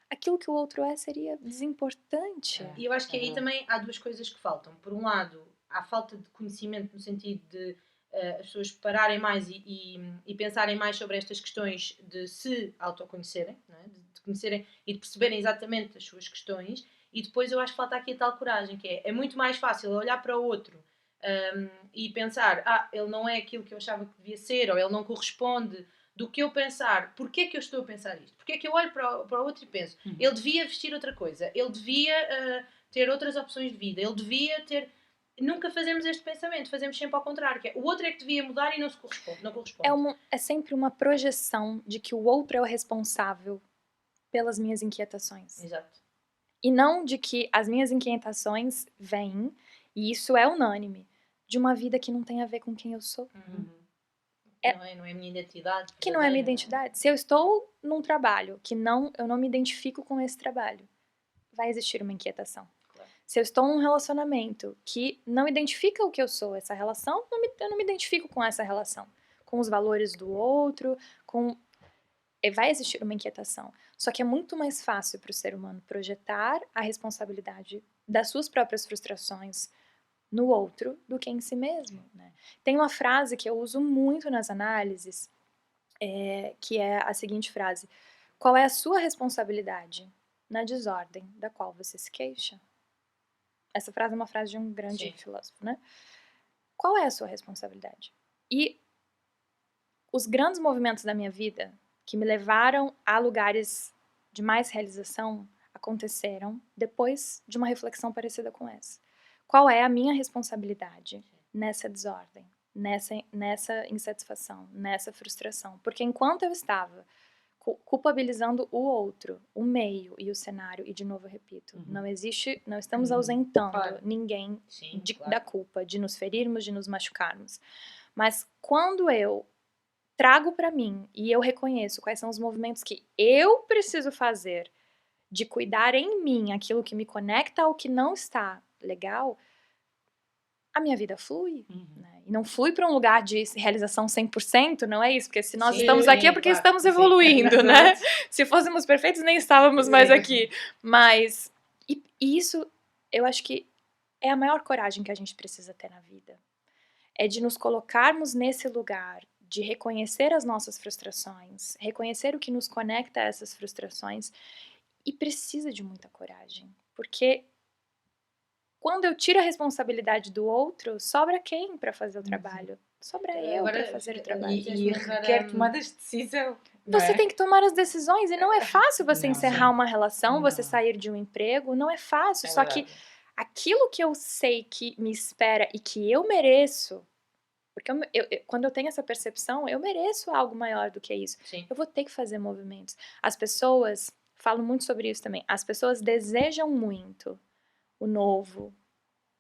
aquilo que o outro é seria desimportante. É. E eu acho que aí verdade. também há duas coisas que faltam. Por um lado, há falta de conhecimento no sentido de as pessoas pararem mais e pensarem mais sobre estas questões de se autoconhecerem, não é? De conhecerem e de perceberem exatamente as suas questões. E depois eu acho que falta aqui a tal coragem, que é muito mais fácil olhar para o outro e pensar, ele não é aquilo que eu achava que devia ser, ou ele não corresponde, do que eu pensar, porque é que eu estou a pensar isto? Porque é que eu olho para o outro e penso, ele devia vestir outra coisa, ele devia ter outras opções de vida, ele devia ter... Nunca fazemos este pensamento, fazemos sempre ao contrário, que é, o outro é que devia mudar e não se corresponde. Não corresponde. É sempre uma projeção de que o outro é o responsável pelas minhas inquietações. Exato. E não de que as minhas inquietações vêm, e isso é unânime, de uma vida que não tem a ver com quem eu sou. Não é a minha identidade. Que não é a minha verdadeira, identidade. Se eu estou num trabalho que eu não me identifico com esse trabalho, vai existir uma inquietação. Claro. Se eu estou num relacionamento que não identifica o que eu sou, essa relação, eu não me identifico com essa relação. Com os valores do outro, vai existir uma inquietação. Só que é muito mais fácil para o ser humano projetar a responsabilidade das suas próprias frustrações no outro do que em si mesmo, né? Tem uma frase que eu uso muito nas análises, que é a seguinte frase: qual é a sua responsabilidade na desordem da qual você se queixa? Essa frase é uma frase de um grande filósofo, né? Qual é a sua responsabilidade? E os grandes movimentos da minha vida que me levaram a lugares de mais realização aconteceram depois de uma reflexão parecida com essa. Qual é a minha responsabilidade nessa desordem, nessa insatisfação, nessa frustração? Porque enquanto eu estava culpabilizando o outro, o meio e o cenário, e de novo eu repito, não estamos ausentando ninguém da culpa, de nos ferirmos, de nos machucarmos. Mas quando eu trago para mim e eu reconheço quais são os movimentos que eu preciso fazer de cuidar em mim aquilo que me conecta ao que não está legal, a minha vida flui, né? E não flui para um lugar de realização 100%, não é isso? Porque se nós estamos aqui é porque estamos evoluindo, né? Se fôssemos perfeitos, nem estávamos mais aqui. Mas, e isso, eu acho que é a maior coragem que a gente precisa ter na vida. É de nos colocarmos nesse lugar, de reconhecer as nossas frustrações, reconhecer o que nos conecta a essas frustrações, e precisa de muita coragem, porque quando eu tiro a responsabilidade do outro, sobra quem para fazer o trabalho? Sobra eu para fazer o trabalho. E requer tomadas de decisão. Você tem que tomar as decisões, e não é fácil você Não, encerrar uma relação, não. você sair de um emprego, não é fácil, só que aquilo que eu sei que me espera e que eu mereço, porque quando eu tenho essa percepção, eu mereço algo maior do que isso. Eu vou ter que fazer movimentos. As pessoas, falo muito sobre isso também, as pessoas desejam muito o novo,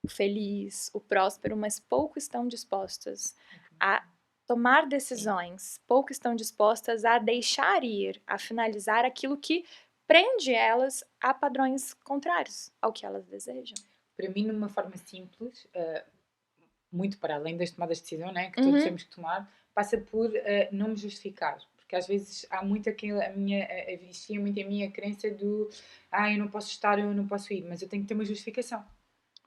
o feliz, o próspero, mas pouco estão dispostas a tomar decisões, pouco estão dispostas a deixar ir, a finalizar aquilo que prende elas a padrões contrários ao que elas desejam. Para mim, numa forma simples, muito para além das tomadas de decisão, né, que todos temos que tomar, passa por não me justificar. Porque às vezes há muito existia muito a minha crença do eu não posso estar, eu não posso ir, mas eu tenho que ter uma justificação.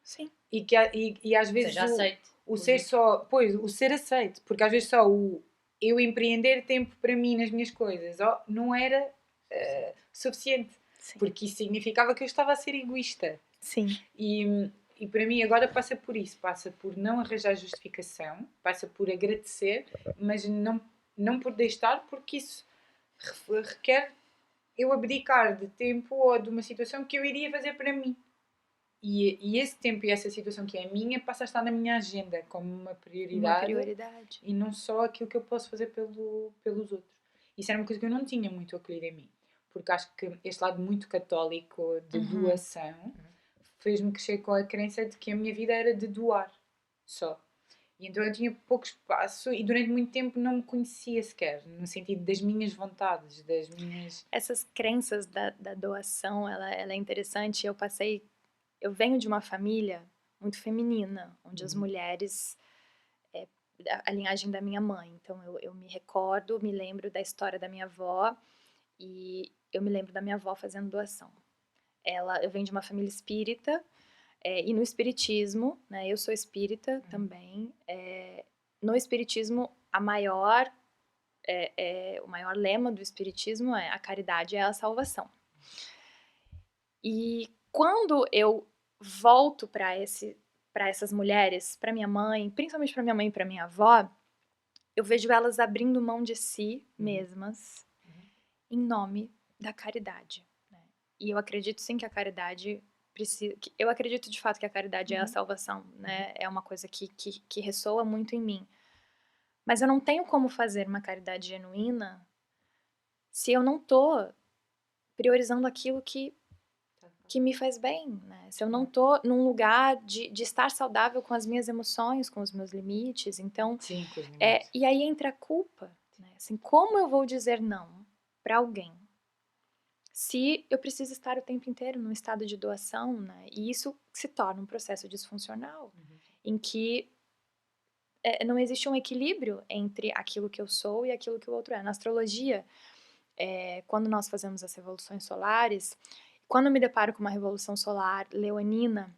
Sim. E às vezes o ser aceito, porque às vezes só eu empreender tempo para mim nas minhas coisas não era suficiente. Sim. Porque isso significava que eu estava a ser egoísta. Sim. E para mim agora passa por isso, passa por não arranjar justificação, passa por agradecer, mas não por deixar, porque isso requer eu abdicar de tempo ou de uma situação que eu iria fazer para mim. E esse tempo e essa situação que é minha passa a estar na minha agenda como uma prioridade. E não só aquilo que eu posso fazer pelos outros. Isso era uma coisa que eu não tinha muito acolhido em mim, porque acho que este lado muito católico de doação fez-me crescer com a crença de que a minha vida era de doar só. E então eu tinha pouco espaço e durante muito tempo não me conhecia sequer, no sentido das minhas vontades, das minhas... Essas crenças da doação, ela é interessante. Eu venho de uma família muito feminina, onde as mulheres... a linhagem da minha mãe. Então, eu me lembro da história da minha avó, e eu me lembro da minha avó fazendo doação. Eu venho de uma família espírita, e no espiritismo, né, eu sou espírita também, no espiritismo o maior lema do espiritismo é a caridade é a salvação. E quando eu volto para essas mulheres, para minha mãe, principalmente para minha mãe e para minha avó, eu vejo elas abrindo mão de si mesmas em nome da caridade, né? E eu acredito sim que a caridade eu acredito de fato que a caridade é a salvação, né? É uma coisa que ressoa muito em mim. Mas eu não tenho como fazer uma caridade genuína se eu não tô priorizando aquilo que me faz bem, né? Se eu não tô num lugar de estar saudável com as minhas emoções, com os meus limites, então... Sim, com os limites. E aí entra a culpa, né? Assim, como eu vou dizer não para alguém se eu preciso estar o tempo inteiro num estado de doação, né? E isso se torna um processo disfuncional, em que não existe um equilíbrio entre aquilo que eu sou e aquilo que o outro é. Na astrologia, quando nós fazemos as revoluções solares, quando eu me deparo com uma revolução solar leonina,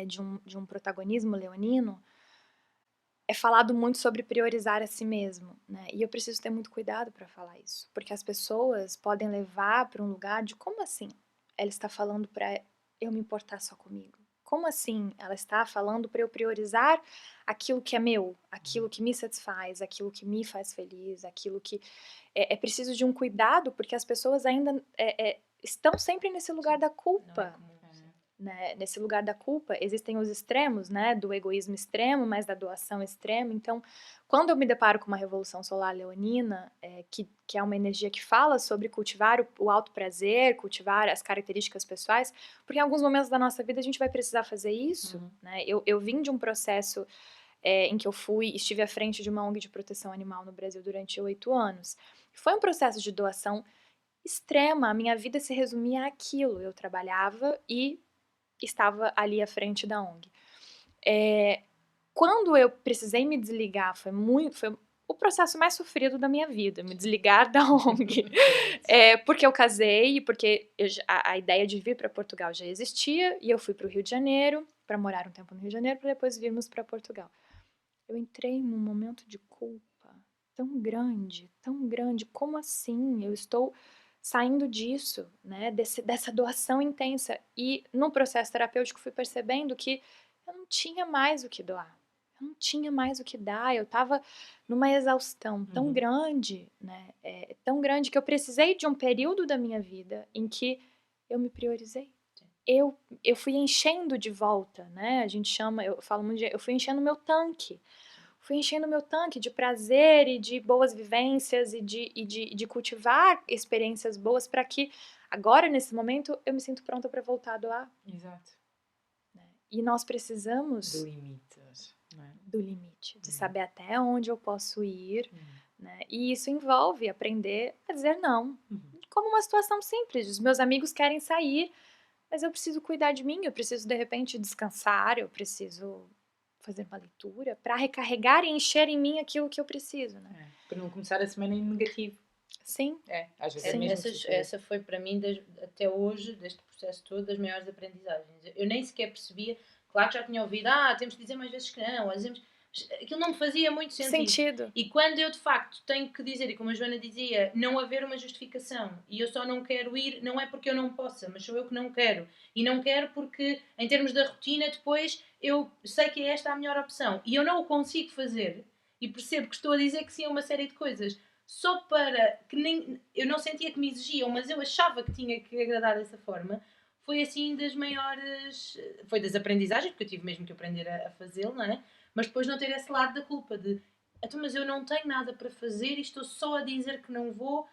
de um protagonismo leonino, é falado muito sobre priorizar a si mesmo, né? E eu preciso ter muito cuidado para falar isso, porque as pessoas podem levar para um lugar de como assim ela está falando para eu me importar só comigo? Como assim ela está falando para eu priorizar aquilo que é meu, aquilo que me satisfaz, aquilo que me faz feliz, aquilo que é preciso de um cuidado, porque as pessoas ainda estão sempre nesse lugar da culpa. Né? Nesse lugar da culpa, existem os extremos, né? Do egoísmo extremo, mas da doação extrema. Então, quando eu me deparo com uma revolução solar leonina, que é uma energia que fala sobre cultivar o alto prazer, cultivar as características pessoais, porque em alguns momentos da nossa vida a gente vai precisar fazer isso. Né? Eu vim de um processo em que eu estive à frente de uma ONG de proteção animal no Brasil durante 8 anos. Foi um processo de doação extrema, a minha vida se resumia àquilo. Eu trabalhava e estava ali à frente da ONG. Quando eu precisei me desligar, foi o processo mais sofrido da minha vida, me desligar da ONG. Porque eu casei e porque a ideia de vir para Portugal já existia, e eu fui para o Rio de Janeiro, para morar um tempo no Rio de Janeiro, para depois virmos para Portugal. Eu entrei num momento de culpa tão grande, como assim? Eu estou saindo disso, né, dessa doação intensa. E no processo terapêutico fui percebendo que eu não tinha mais o que doar. Eu não tinha mais o que dar. Eu estava numa exaustão tão grande, né, tão grande que eu precisei de um período da minha vida em que eu me priorizei. Eu fui enchendo de volta, né? A gente chama, eu falo muito eu fui enchendo meu tanque. Fui enchendo meu tanque de prazer e de boas vivências e de cultivar experiências boas para que agora, nesse momento, eu me sinto pronta para voltar a doar. Exato. Né? E nós precisamos Do limite, não é? do limite, de saber até onde eu posso ir, né? E isso envolve aprender a dizer não. Como uma situação simples, os meus amigos querem sair, mas eu preciso cuidar de mim, eu preciso de repente descansar, eu preciso fazer uma leitura para recarregar e encher em mim aquilo que eu preciso, né? Para não começar a semana em negativo. Sim. Às vezes é mesmo Essa foi para mim, até hoje, deste processo todo, das maiores aprendizagens. Eu nem sequer percebia, claro que já tinha ouvido, temos de dizer mais vezes que não, aquilo não me fazia muito sentido. E quando eu de facto tenho que dizer, e como a Joana dizia, não haver uma justificação, e eu só não quero ir, não é porque eu não possa, mas sou eu que não quero. E não quero porque, em termos da rotina, depois eu sei que é esta a melhor opção. E eu não o consigo fazer, e percebo que estou a dizer que sim a uma série de coisas, só para que nem... Eu não sentia que me exigiam, mas eu achava que tinha que agradar dessa forma. Foi assim das maiores... Foi das aprendizagens, porque eu tive mesmo que aprender a fazê-lo, não é? Mas depois não ter esse lado da culpa de então, mas eu não tenho nada para fazer e estou só a dizer que não vou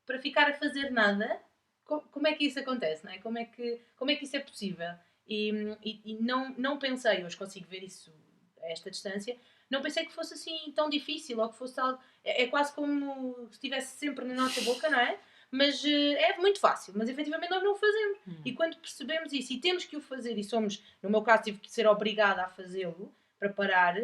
para ficar a fazer nada. Como é que isso acontece, não é? Como é que isso é possível? E não pensei, hoje consigo ver isso a esta distância, não pensei que fosse assim tão difícil ou que fosse algo... É quase como se estivesse sempre na nossa boca, não é? Mas é muito fácil, mas efetivamente nós não o fazemos. E quando percebemos isso e temos que o fazer, e somos, no meu caso, tive que ser obrigada a fazê-lo para parar,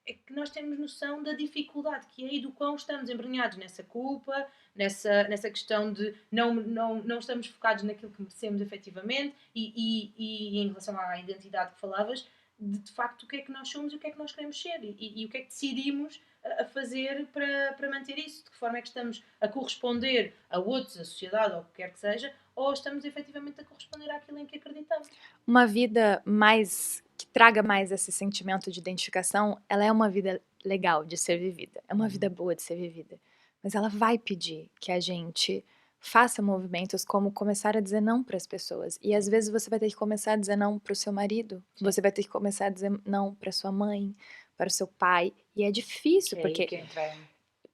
é que nós temos noção da dificuldade que é e do quão estamos embrenhados nessa culpa, nessa questão de não estamos focados naquilo que merecemos efetivamente e em relação à identidade que falavas, de facto o que é que nós somos e o que é que nós queremos ser e o que é que decidimos a fazer para manter isso, de que forma é que estamos a corresponder a outros, a sociedade ou o que quer que seja, ou estamos efetivamente a corresponder àquilo em que acreditamos. Uma vida que traga mais esse sentimento de identificação, ela é uma vida legal de ser vivida, é uma vida boa de ser vivida, mas ela vai pedir que a gente faça movimentos como começar a dizer não para as pessoas, e às vezes você vai ter que começar a dizer não para o seu marido, você vai ter que começar a dizer não para sua mãe, para o seu pai, e é difícil,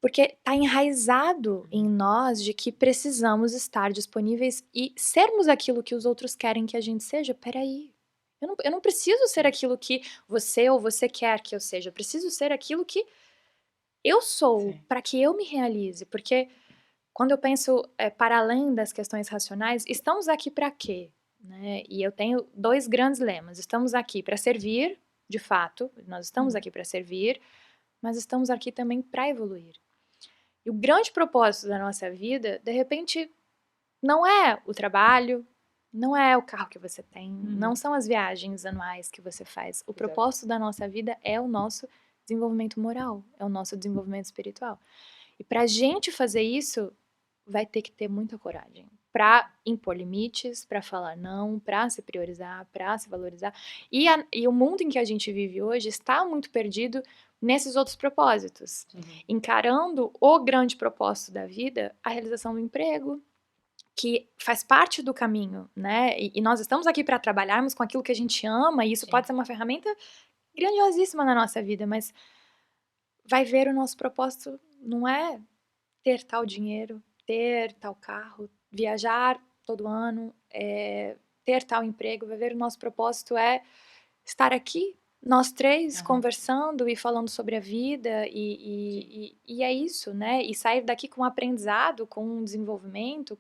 porque está enraizado em nós de que precisamos estar disponíveis e sermos aquilo que os outros querem que a gente seja. Peraí, eu não preciso ser aquilo que você ou você quer que eu seja. Eu preciso ser aquilo que eu sou, para que eu me realize. Porque quando eu penso para além das questões racionais, estamos aqui para quê? Né? E eu tenho 2 grandes lemas. Estamos aqui para servir, de fato, nós estamos aqui para servir, mas estamos aqui também para evoluir. E o grande propósito da nossa vida, de repente, não é o trabalho, não é o carro que você tem, não são as viagens anuais que você faz. O propósito da nossa vida é o nosso desenvolvimento moral, é o nosso desenvolvimento espiritual. E para a gente fazer isso, vai ter que ter muita coragem para impor limites, para falar não, para se priorizar, para se valorizar. E o mundo em que a gente vive hoje está muito perdido nesses outros propósitos, encarando o grande propósito da vida, a realização do emprego, que faz parte do caminho, né? E nós estamos aqui para trabalharmos com aquilo que a gente ama, e isso pode ser uma ferramenta grandiosíssima na nossa vida, mas vai ver o nosso propósito não é ter tal dinheiro, ter tal carro, viajar todo ano, ter tal emprego. Vai ver o nosso propósito é estar aqui, nós 3, conversando e falando sobre a vida, e é isso, né? E sair daqui com um aprendizado, com um desenvolvimento,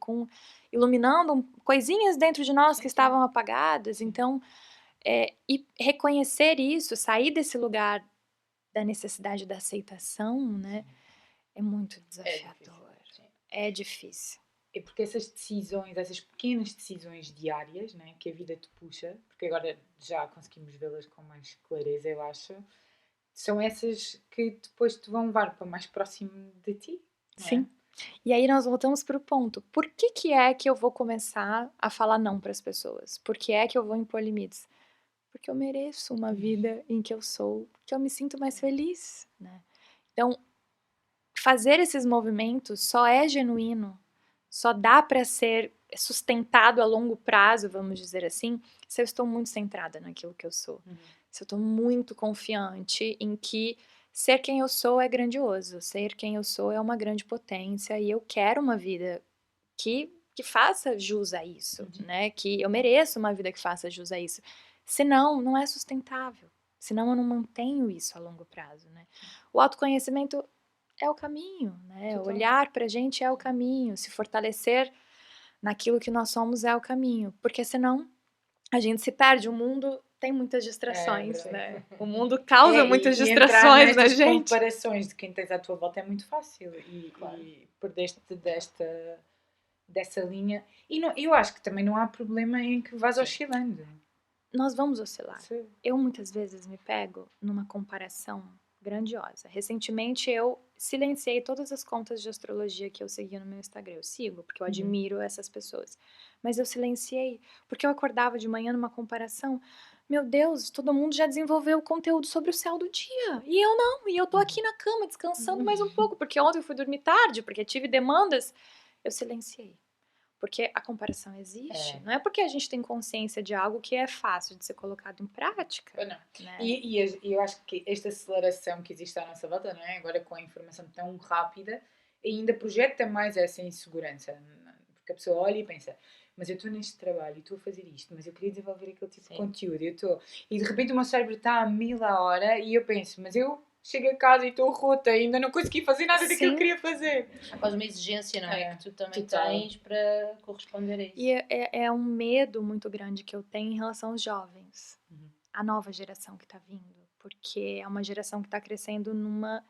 iluminando coisinhas dentro de nós que estavam apagadas. Então, e reconhecer isso, sair desse lugar da necessidade da aceitação, né? É muito desafiador. É difícil. É porque essas decisões, essas pequenas decisões diárias, né, que a vida te puxa, porque agora já conseguimos vê-las com mais clareza, eu acho, são essas que depois te vão levar para mais próximo de ti. Sim. E aí nós voltamos para o ponto. Por que é que eu vou começar a falar não para as pessoas? Por que é que eu vou impor limites? Porque eu mereço uma vida em que eu me sinto mais feliz, né? Então, fazer esses movimentos só é genuíno, só dá para ser sustentado a longo prazo, vamos dizer assim, se eu estou muito centrada naquilo que eu sou. Se eu estou muito confiante em que ser quem eu sou é grandioso, ser quem eu sou é uma grande potência e eu quero uma vida que faça jus a isso, né? Que eu mereço uma vida que faça jus a isso. Senão, não é sustentável. Senão eu não mantenho isso a longo prazo, né? O autoconhecimento é o caminho, né? Total. Olhar pra gente é o caminho, se fortalecer naquilo que nós somos é o caminho, porque senão a gente se perde, o mundo tem muitas distrações, né? O mundo causa muitas distrações na gente. Comparações de quem tens à tua volta é muito fácil e perdeste dessa linha. E não, eu acho que também não há problema em que vás oscilando. Nós vamos oscilar. Sim. Eu muitas vezes me pego numa comparação grandiosa. Recentemente eu silenciei todas as contas de astrologia que eu seguia no meu Instagram. Eu sigo, porque eu admiro essas pessoas. Mas eu silenciei, porque eu acordava de manhã numa comparação. Meu Deus, todo mundo já desenvolveu conteúdo sobre o céu do dia. E eu não. E eu tô aqui na cama descansando mais um pouco, porque ontem eu fui dormir tarde, porque tive demandas. Eu silenciei. Porque a comparação existe. Não é porque a gente tem consciência de algo que é fácil de ser colocado em prática. Não. Né? E eu acho que esta aceleração que existe à nossa volta, não é? Agora com a informação tão rápida, ainda projeta mais essa insegurança. Porque a pessoa olha e pensa, mas eu estou neste trabalho e estou a fazer isto, mas eu queria desenvolver aquele tipo de conteúdo. E de repente o meu cérebro está a 1000 a hora e eu penso, mas eu chego a casa e estou rota, ainda não consegui fazer nada daquilo que eu queria fazer. Há quase uma exigência, não é? Que tu também tens para corresponder a isso. E é um medo muito grande que eu tenho em relação aos jovens. A nova geração que está vindo. Porque porque é uma geração que está crescendo numa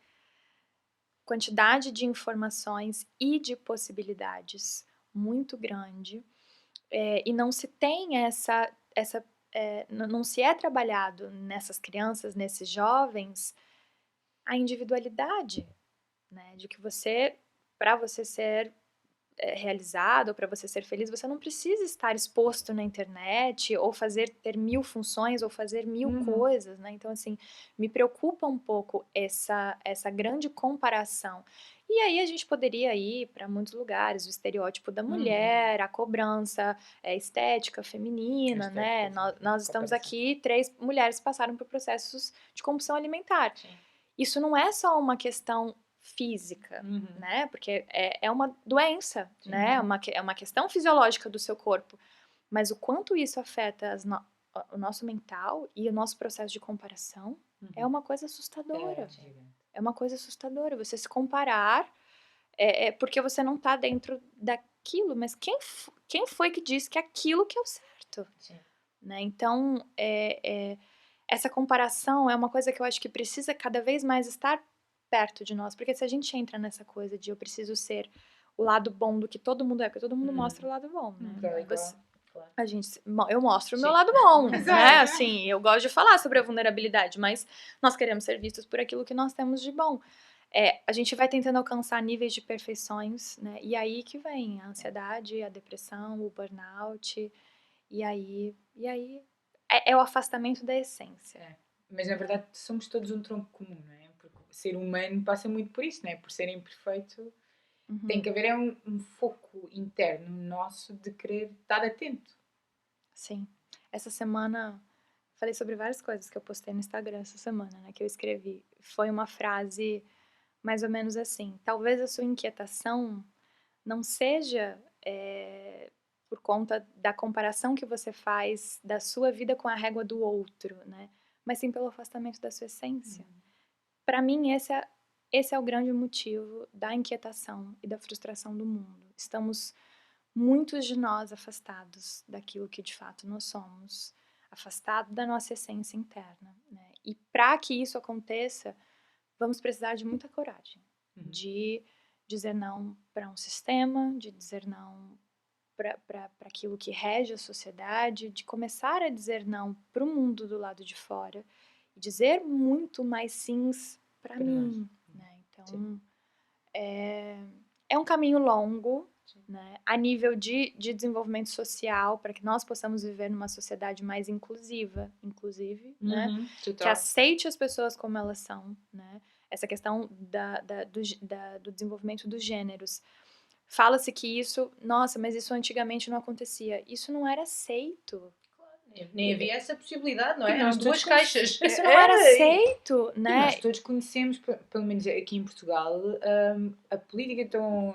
quantidade de informações e de possibilidades muito grande, e não se tem não se é trabalhado nessas crianças, nesses jovens, a individualidade, né? De que para você ser realizado, ou para você ser feliz, você não precisa estar exposto na internet, ou ter 1000 funções, ou fazer 1000 coisas, né? Então, assim, me preocupa um pouco essa grande comparação. E aí a gente poderia ir para muitos lugares, o estereótipo da mulher, a cobrança estética feminina, né? Nós estamos aqui, 3 mulheres que passaram por processos de compulsão alimentar. Sim. Isso não é só uma questão física, né? Porque é uma doença, né? É uma questão fisiológica do seu corpo. Mas o quanto isso afeta o nosso mental e o nosso processo de comparação é uma coisa assustadora. É uma coisa assustadora. Você se comparar porque você não tá dentro daquilo. Mas quem foi que disse que aquilo que é o certo? Sim. Né? Então, essa comparação é uma coisa que eu acho que precisa cada vez mais estar perto de nós, porque se a gente entra nessa coisa de eu preciso ser o lado bom do que todo mundo porque todo mundo mostra o lado bom, né? Eu mostro o meu lado bom, né? Assim, eu gosto de falar sobre a vulnerabilidade, mas nós queremos ser vistos por aquilo que nós temos de bom. A gente vai tentando alcançar níveis de perfeições, né? E aí que vem a ansiedade, a depressão, o burnout, e aí é o afastamento da essência. Mas na verdade somos todos um tronco comum, não é? Porque o ser humano passa muito por isso, não é? Por ser imperfeito, tem que haver um foco interno nosso de querer estar atento. Sim. Essa semana falei sobre várias coisas que eu postei no Instagram essa semana, né? Que eu escrevi. Foi uma frase mais ou menos assim: talvez a sua inquietação não seja por conta da comparação que você faz da sua vida com a régua do outro, né? Mas sim pelo afastamento da sua essência. Para mim, esse é o grande motivo da inquietação e da frustração do mundo. Estamos, muitos de nós, afastados daquilo que de fato nós somos, afastados da nossa essência interna, né? E para que isso aconteça, vamos precisar de muita coragem, de dizer não para um sistema, de dizer não para aquilo que rege a sociedade, de começar a dizer não para o mundo do lado de fora e dizer muito mais sims para mim, né? Então, é um caminho longo, né? A nível de desenvolvimento social, para que nós possamos viver numa sociedade mais inclusive, né? Que aceite as pessoas como elas são, né? Essa questão do desenvolvimento dos gêneros. Fala-se que isso, nossa, mas isso antigamente não acontecia. Isso não era aceito. Nem havia essa possibilidade, não é? Eram 2 caixas. Isso não era aceito, né? E nós todos conhecemos, pelo menos aqui em Portugal, a política tão...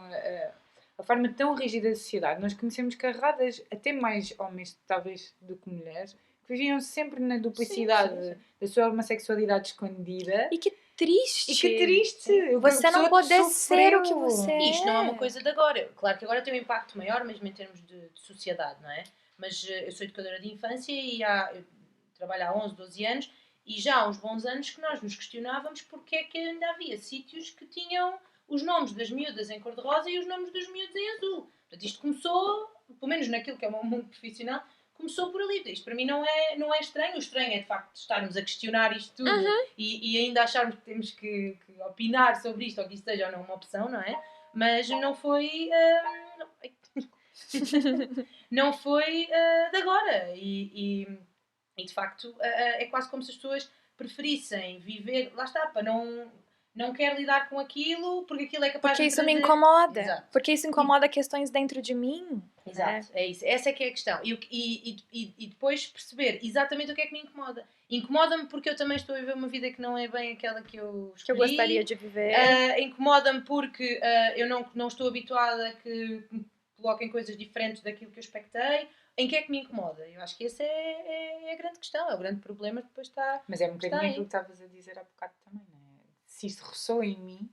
a forma tão rígida da sociedade. Nós conhecemos carradas, até mais homens, talvez, do que mulheres, que viviam sempre na duplicidade da sua homossexualidade escondida. E que triste! Você não poder ser o que você é. Isto não é uma coisa de agora. Claro que agora tem um impacto maior, mesmo em termos de sociedade, não é? Mas eu sou educadora de infância e eu trabalho há 11, 12 anos e já há uns bons anos que nós nos questionávamos porque é que ainda havia sítios que tinham os nomes das miúdas em cor-de-rosa e os nomes dos miúdos em azul. Portanto, isto começou, pelo menos naquilo que é o meu mundo profissional, começou por ali. Isto para mim não é estranho. O estranho é de facto estarmos a questionar isto tudo e ainda acharmos que temos que opinar sobre isto ou que isto seja ou não uma opção, não é? Mas não foi... não foi de agora. E de facto é quase como se as pessoas preferissem viver... Lá está, para não quero lidar com aquilo porque aquilo é capaz porque de isso trazer... me incomoda. Exato. Porque isso incomoda questões dentro de mim. Exato, é isso. Essa é que é a questão. E depois perceber exatamente o que é que me incomoda. Incomoda-me porque eu também estou a viver uma vida que não é bem aquela que eu escolhi. Que eu gostaria de viver. Incomoda-me porque eu não estou habituada a que me coloquem coisas diferentes daquilo que eu expectei. Em que é que me incomoda? Eu acho que essa é a grande questão, é o grande problema que depois está... Mas é um bocadinho aquilo que estavas a dizer há bocado também, não é? Se isso ressoa em mim,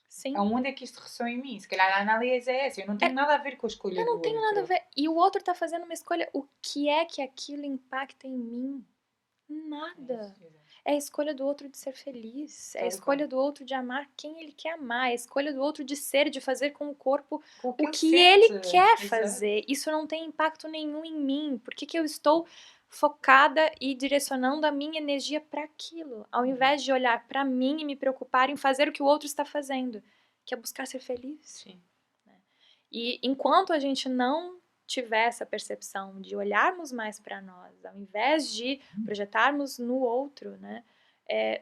sim. Aonde é que isto ressoa em mim? Se calhar a análise é essa. Eu não tenho nada a ver com a escolha do outro. Eu não tenho nada a ver. E o outro está fazendo uma escolha. O que é que aquilo impacta em mim? Nada. É a escolha do outro de ser feliz, é a escolha do outro de amar quem ele quer amar, é a escolha do outro de ser, de fazer com o corpo o que ele quer fazer. Isso não tem impacto nenhum em mim. Por que eu estou focada e direcionando a minha energia para aquilo, ao invés de olhar para mim e me preocupar em fazer o que o outro está fazendo, que é buscar ser feliz? Sim. E enquanto a gente não tiver essa percepção de olharmos mais para nós, ao invés de projetarmos no outro, né,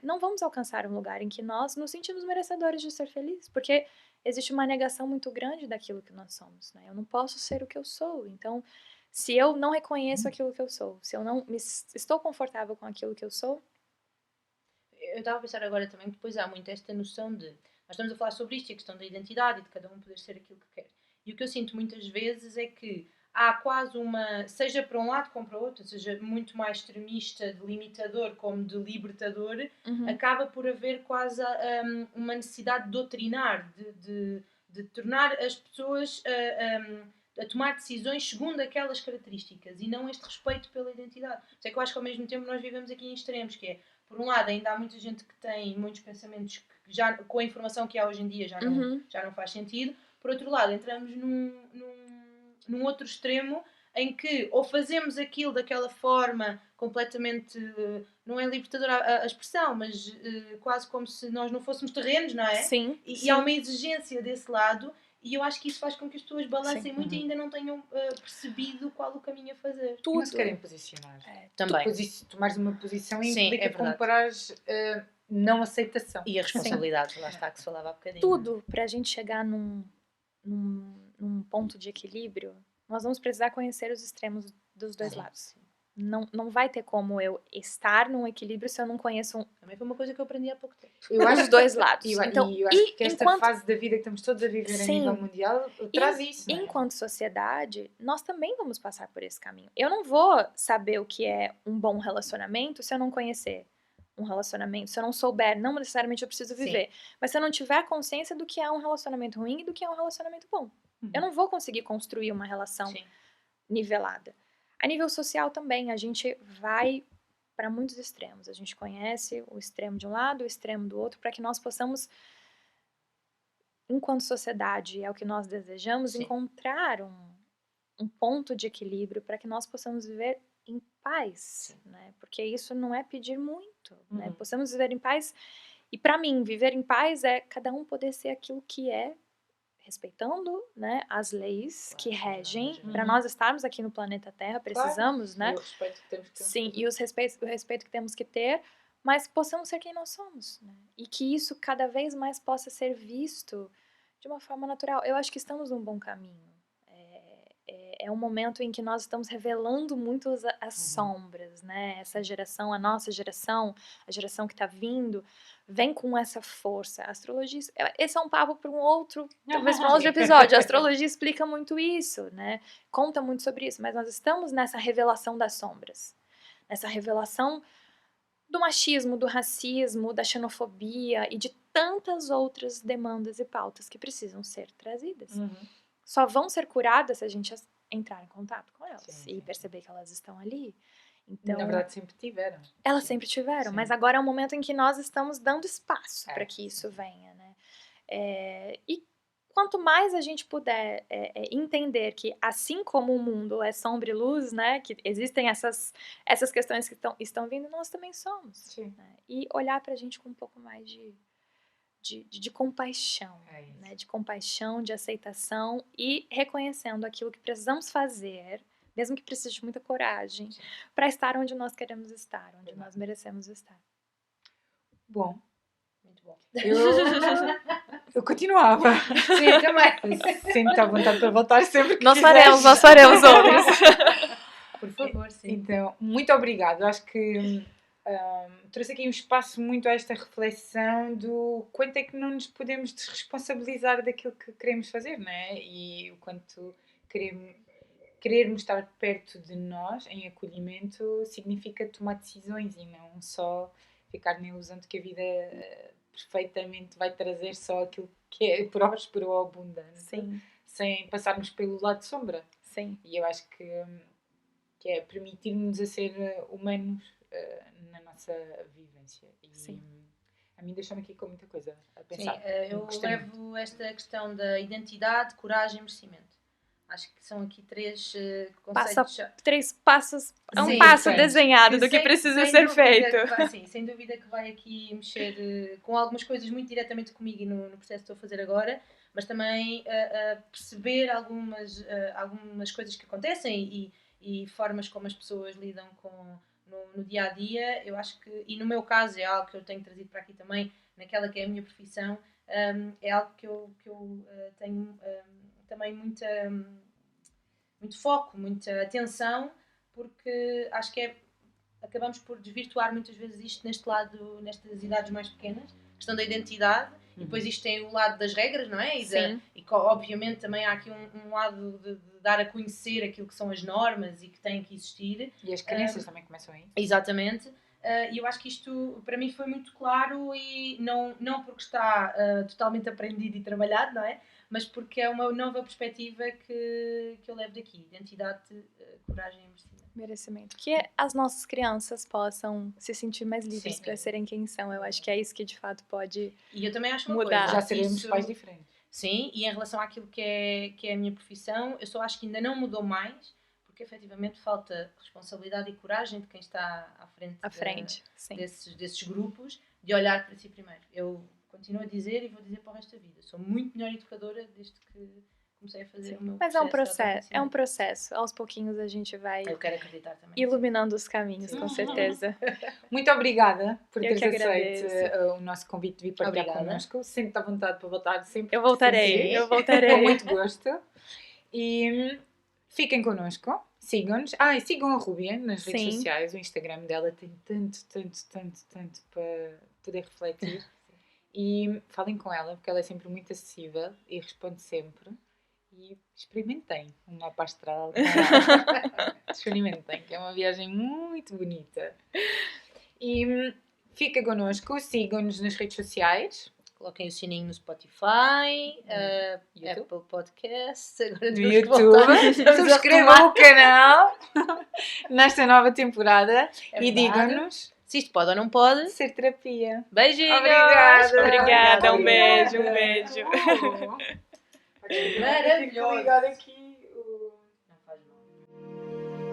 não vamos alcançar um lugar em que nós nos sentimos merecedores de ser felizes, porque existe uma negação muito grande daquilo que nós somos, né? Eu não posso ser o que eu sou, então se eu não reconheço aquilo que eu sou, se eu não estou confortável com aquilo que eu sou. Eu estava a pensar agora também que depois há muito esta noção de, nós estamos a falar sobre isto, a questão da identidade e de cada um poder ser aquilo que quer. E o que eu sinto muitas vezes é que há quase uma, seja para um lado como para o outro, seja muito mais extremista, de limitador como de libertador, acaba por haver quase uma necessidade de doutrinar, de tornar as pessoas a tomar decisões segundo aquelas características e não este respeito pela identidade. Por isso é que eu acho que ao mesmo tempo nós vivemos aqui em extremos, que é, por um lado, ainda há muita gente que tem muitos pensamentos que já, com a informação que há hoje em dia, já não faz sentido. Por outro lado, entramos num outro extremo em que ou fazemos aquilo daquela forma completamente, não é libertadora a expressão, mas quase como se nós não fôssemos terrenos, não é? Sim. E há uma exigência desse lado, e eu acho que isso faz com que as pessoas balancem muito e ainda não tenham percebido qual o caminho a fazer. Tudo. Não se querem posicionar. Também. Tomares uma posição implica comparares não aceitação. E a responsabilidade, lá está, que se falava há bocadinho. Tudo para a gente chegar num ponto de equilíbrio, nós vamos precisar conhecer os extremos dos dois lados. Não vai ter como eu estar num equilíbrio se eu não conheço Também foi uma coisa que eu aprendi há pouco tempo. Os dois lados. Então, eu acho que esta fase da vida que estamos todos a viver a nível mundial traz isso. Enquanto sociedade, nós também vamos passar por esse caminho. Eu não vou saber o que é um bom relacionamento se eu não conhecer um relacionamento, se eu não souber, não necessariamente eu preciso viver, mas se eu não tiver consciência do que é um relacionamento ruim e do que é um relacionamento bom. Eu não vou conseguir construir uma relação nivelada. A nível social também, a gente vai para muitos extremos. A gente conhece o extremo de um lado, o extremo do outro, para que nós possamos, enquanto sociedade, é o que nós desejamos, encontrar um ponto de equilíbrio para que nós possamos viver em paz, né? Porque isso não é pedir muito, né? Possamos viver em paz. E para mim, viver em paz é cada um poder ser aquilo que é, respeitando, né, as leis que regem. Para nós estarmos aqui no planeta Terra, precisamos, né? E o respeito que temos que ter. Sim, e o respeito que temos que ter, mas possamos ser quem nós somos, né? E que isso cada vez mais possa ser visto de uma forma natural. Eu acho que estamos num bom caminho. É um momento em que nós estamos revelando muito as sombras, né? Essa geração, a nossa geração, a geração que está vindo, vem com essa força. A astrologia, esse é um papo para talvez para um outro episódio. A astrologia explica muito isso, né? Conta muito sobre isso, mas nós estamos nessa revelação das sombras, nessa revelação do machismo, do racismo, da xenofobia e de tantas outras demandas e pautas que precisam ser trazidas. Só vão ser curadas se a gente entrar em contato com elas e perceber que elas estão ali. Então, na verdade, sempre tiveram. Elas sempre tiveram, mas agora é um momento em que nós estamos dando espaço para que isso venha, né? E quanto mais a gente puder entender que, assim como o mundo é sombra e luz, né? Que existem essas questões que estão vindo, nós também somos. Né? E olhar para a gente com um pouco mais de compaixão, né? De compaixão, de aceitação e reconhecendo aquilo que precisamos fazer, mesmo que precise de muita coragem, para estar onde nós queremos estar, onde nós merecemos estar. Bom. Muito bom. Eu continuava. Sim, também. Sinto à vontade para voltar sempre que nós faremos outros. Por favor, sim. Então, muito obrigada. Acho que trouxe aqui um espaço muito a esta reflexão do quanto é que não nos podemos desresponsabilizar daquilo que queremos fazer, não é? E o quanto querermos estar perto de nós, em acolhimento, significa tomar decisões e não só ficar na ilusão de que a vida perfeitamente vai trazer só aquilo que é próspero ou abundante, sem passarmos pelo lado de sombra. Sim. E eu acho que é permitir-nos a ser humanos na nossa vivência. E Sim. a mim deixa-me aqui com muita coisa a Sim, pensar. eu Gostei muito. levo esta questão da identidade, coragem e merecimento. Acho que são aqui três conceitos. 3 passos, é um Sim, passo sim. desenhado do que Sem- precisa sem ser dúvida feito. que vai- sim, sem dúvida que vai aqui mexer com algumas coisas muito diretamente comigo e no processo que estou a fazer agora, mas também perceber algumas coisas que acontecem e formas como as pessoas lidam no dia a dia. Eu acho que, e no meu caso, é algo que eu tenho trazido para aqui também, naquela que é a minha profissão, é algo que eu tenho também muito foco, muita atenção, porque acho que acabamos por desvirtuar muitas vezes isto neste lado, nestas idades mais pequenas, a questão da identidade, e depois isto tem o lado das regras, não é? Sim. Obviamente também há aqui um lado de dar a conhecer aquilo que são as normas e que têm que existir. E as crenças também começam aí. Exatamente. E eu acho que isto para mim foi muito claro e não porque está totalmente aprendido e trabalhado, não é? Mas porque é uma nova perspectiva que eu levo daqui. Identidade, coragem e merecimento. Merecimento. Que as nossas crianças possam se sentir mais livres Sim. para serem quem são. Eu acho que é isso que de fato pode. E eu também acho uma Mudar. coisa. Já seremos isso- pais diferentes. Sim, e em relação àquilo que é a minha profissão, eu só acho que ainda não mudou mais, porque efetivamente falta responsabilidade e coragem de quem está À frente. Sim. desses grupos, de olhar para si primeiro. Eu continuo a dizer e vou dizer para o resto da vida. Sou muito melhor educadora desde que comecei a fazer o meu Mas é um processo de processo. É um autoconhecimento. processo. Aos pouquinhos a gente vai Eu quero acreditar também. iluminando os caminhos, Sim. com certeza. Muito obrigada por Eu teres que aceito agradeço. o nosso convite de vir partilhar Obrigada. connosco. Sinto-te à vontade para voltar sempre. Eu que voltarei, sentires. eu voltarei. Com muito gosto. E fiquem connosco. Sigam-nos. E sigam a Rúbia nas redes Sim. sociais. O Instagram dela tem tanto para poder refletir. E falem com ela, porque ela é sempre muito acessível e responde sempre. E experimentem um mapa astral. Experimentem, que é uma viagem muito bonita. E fica connosco, sigam-nos nas redes sociais. Coloquem o sininho no Spotify, YouTube. Apple Podcasts, agora No temos que YouTube. voltar. Estamos a Subscrevam retomar. o canal nesta nova temporada É e verdade. digam-nos Se isto pode ou não pode. ser terapia. Beijinhos! Obrigada! Obrigada, um Obrigada. beijo, um beijo. Maravilhoso. Obrigada aqui. Não faz mal.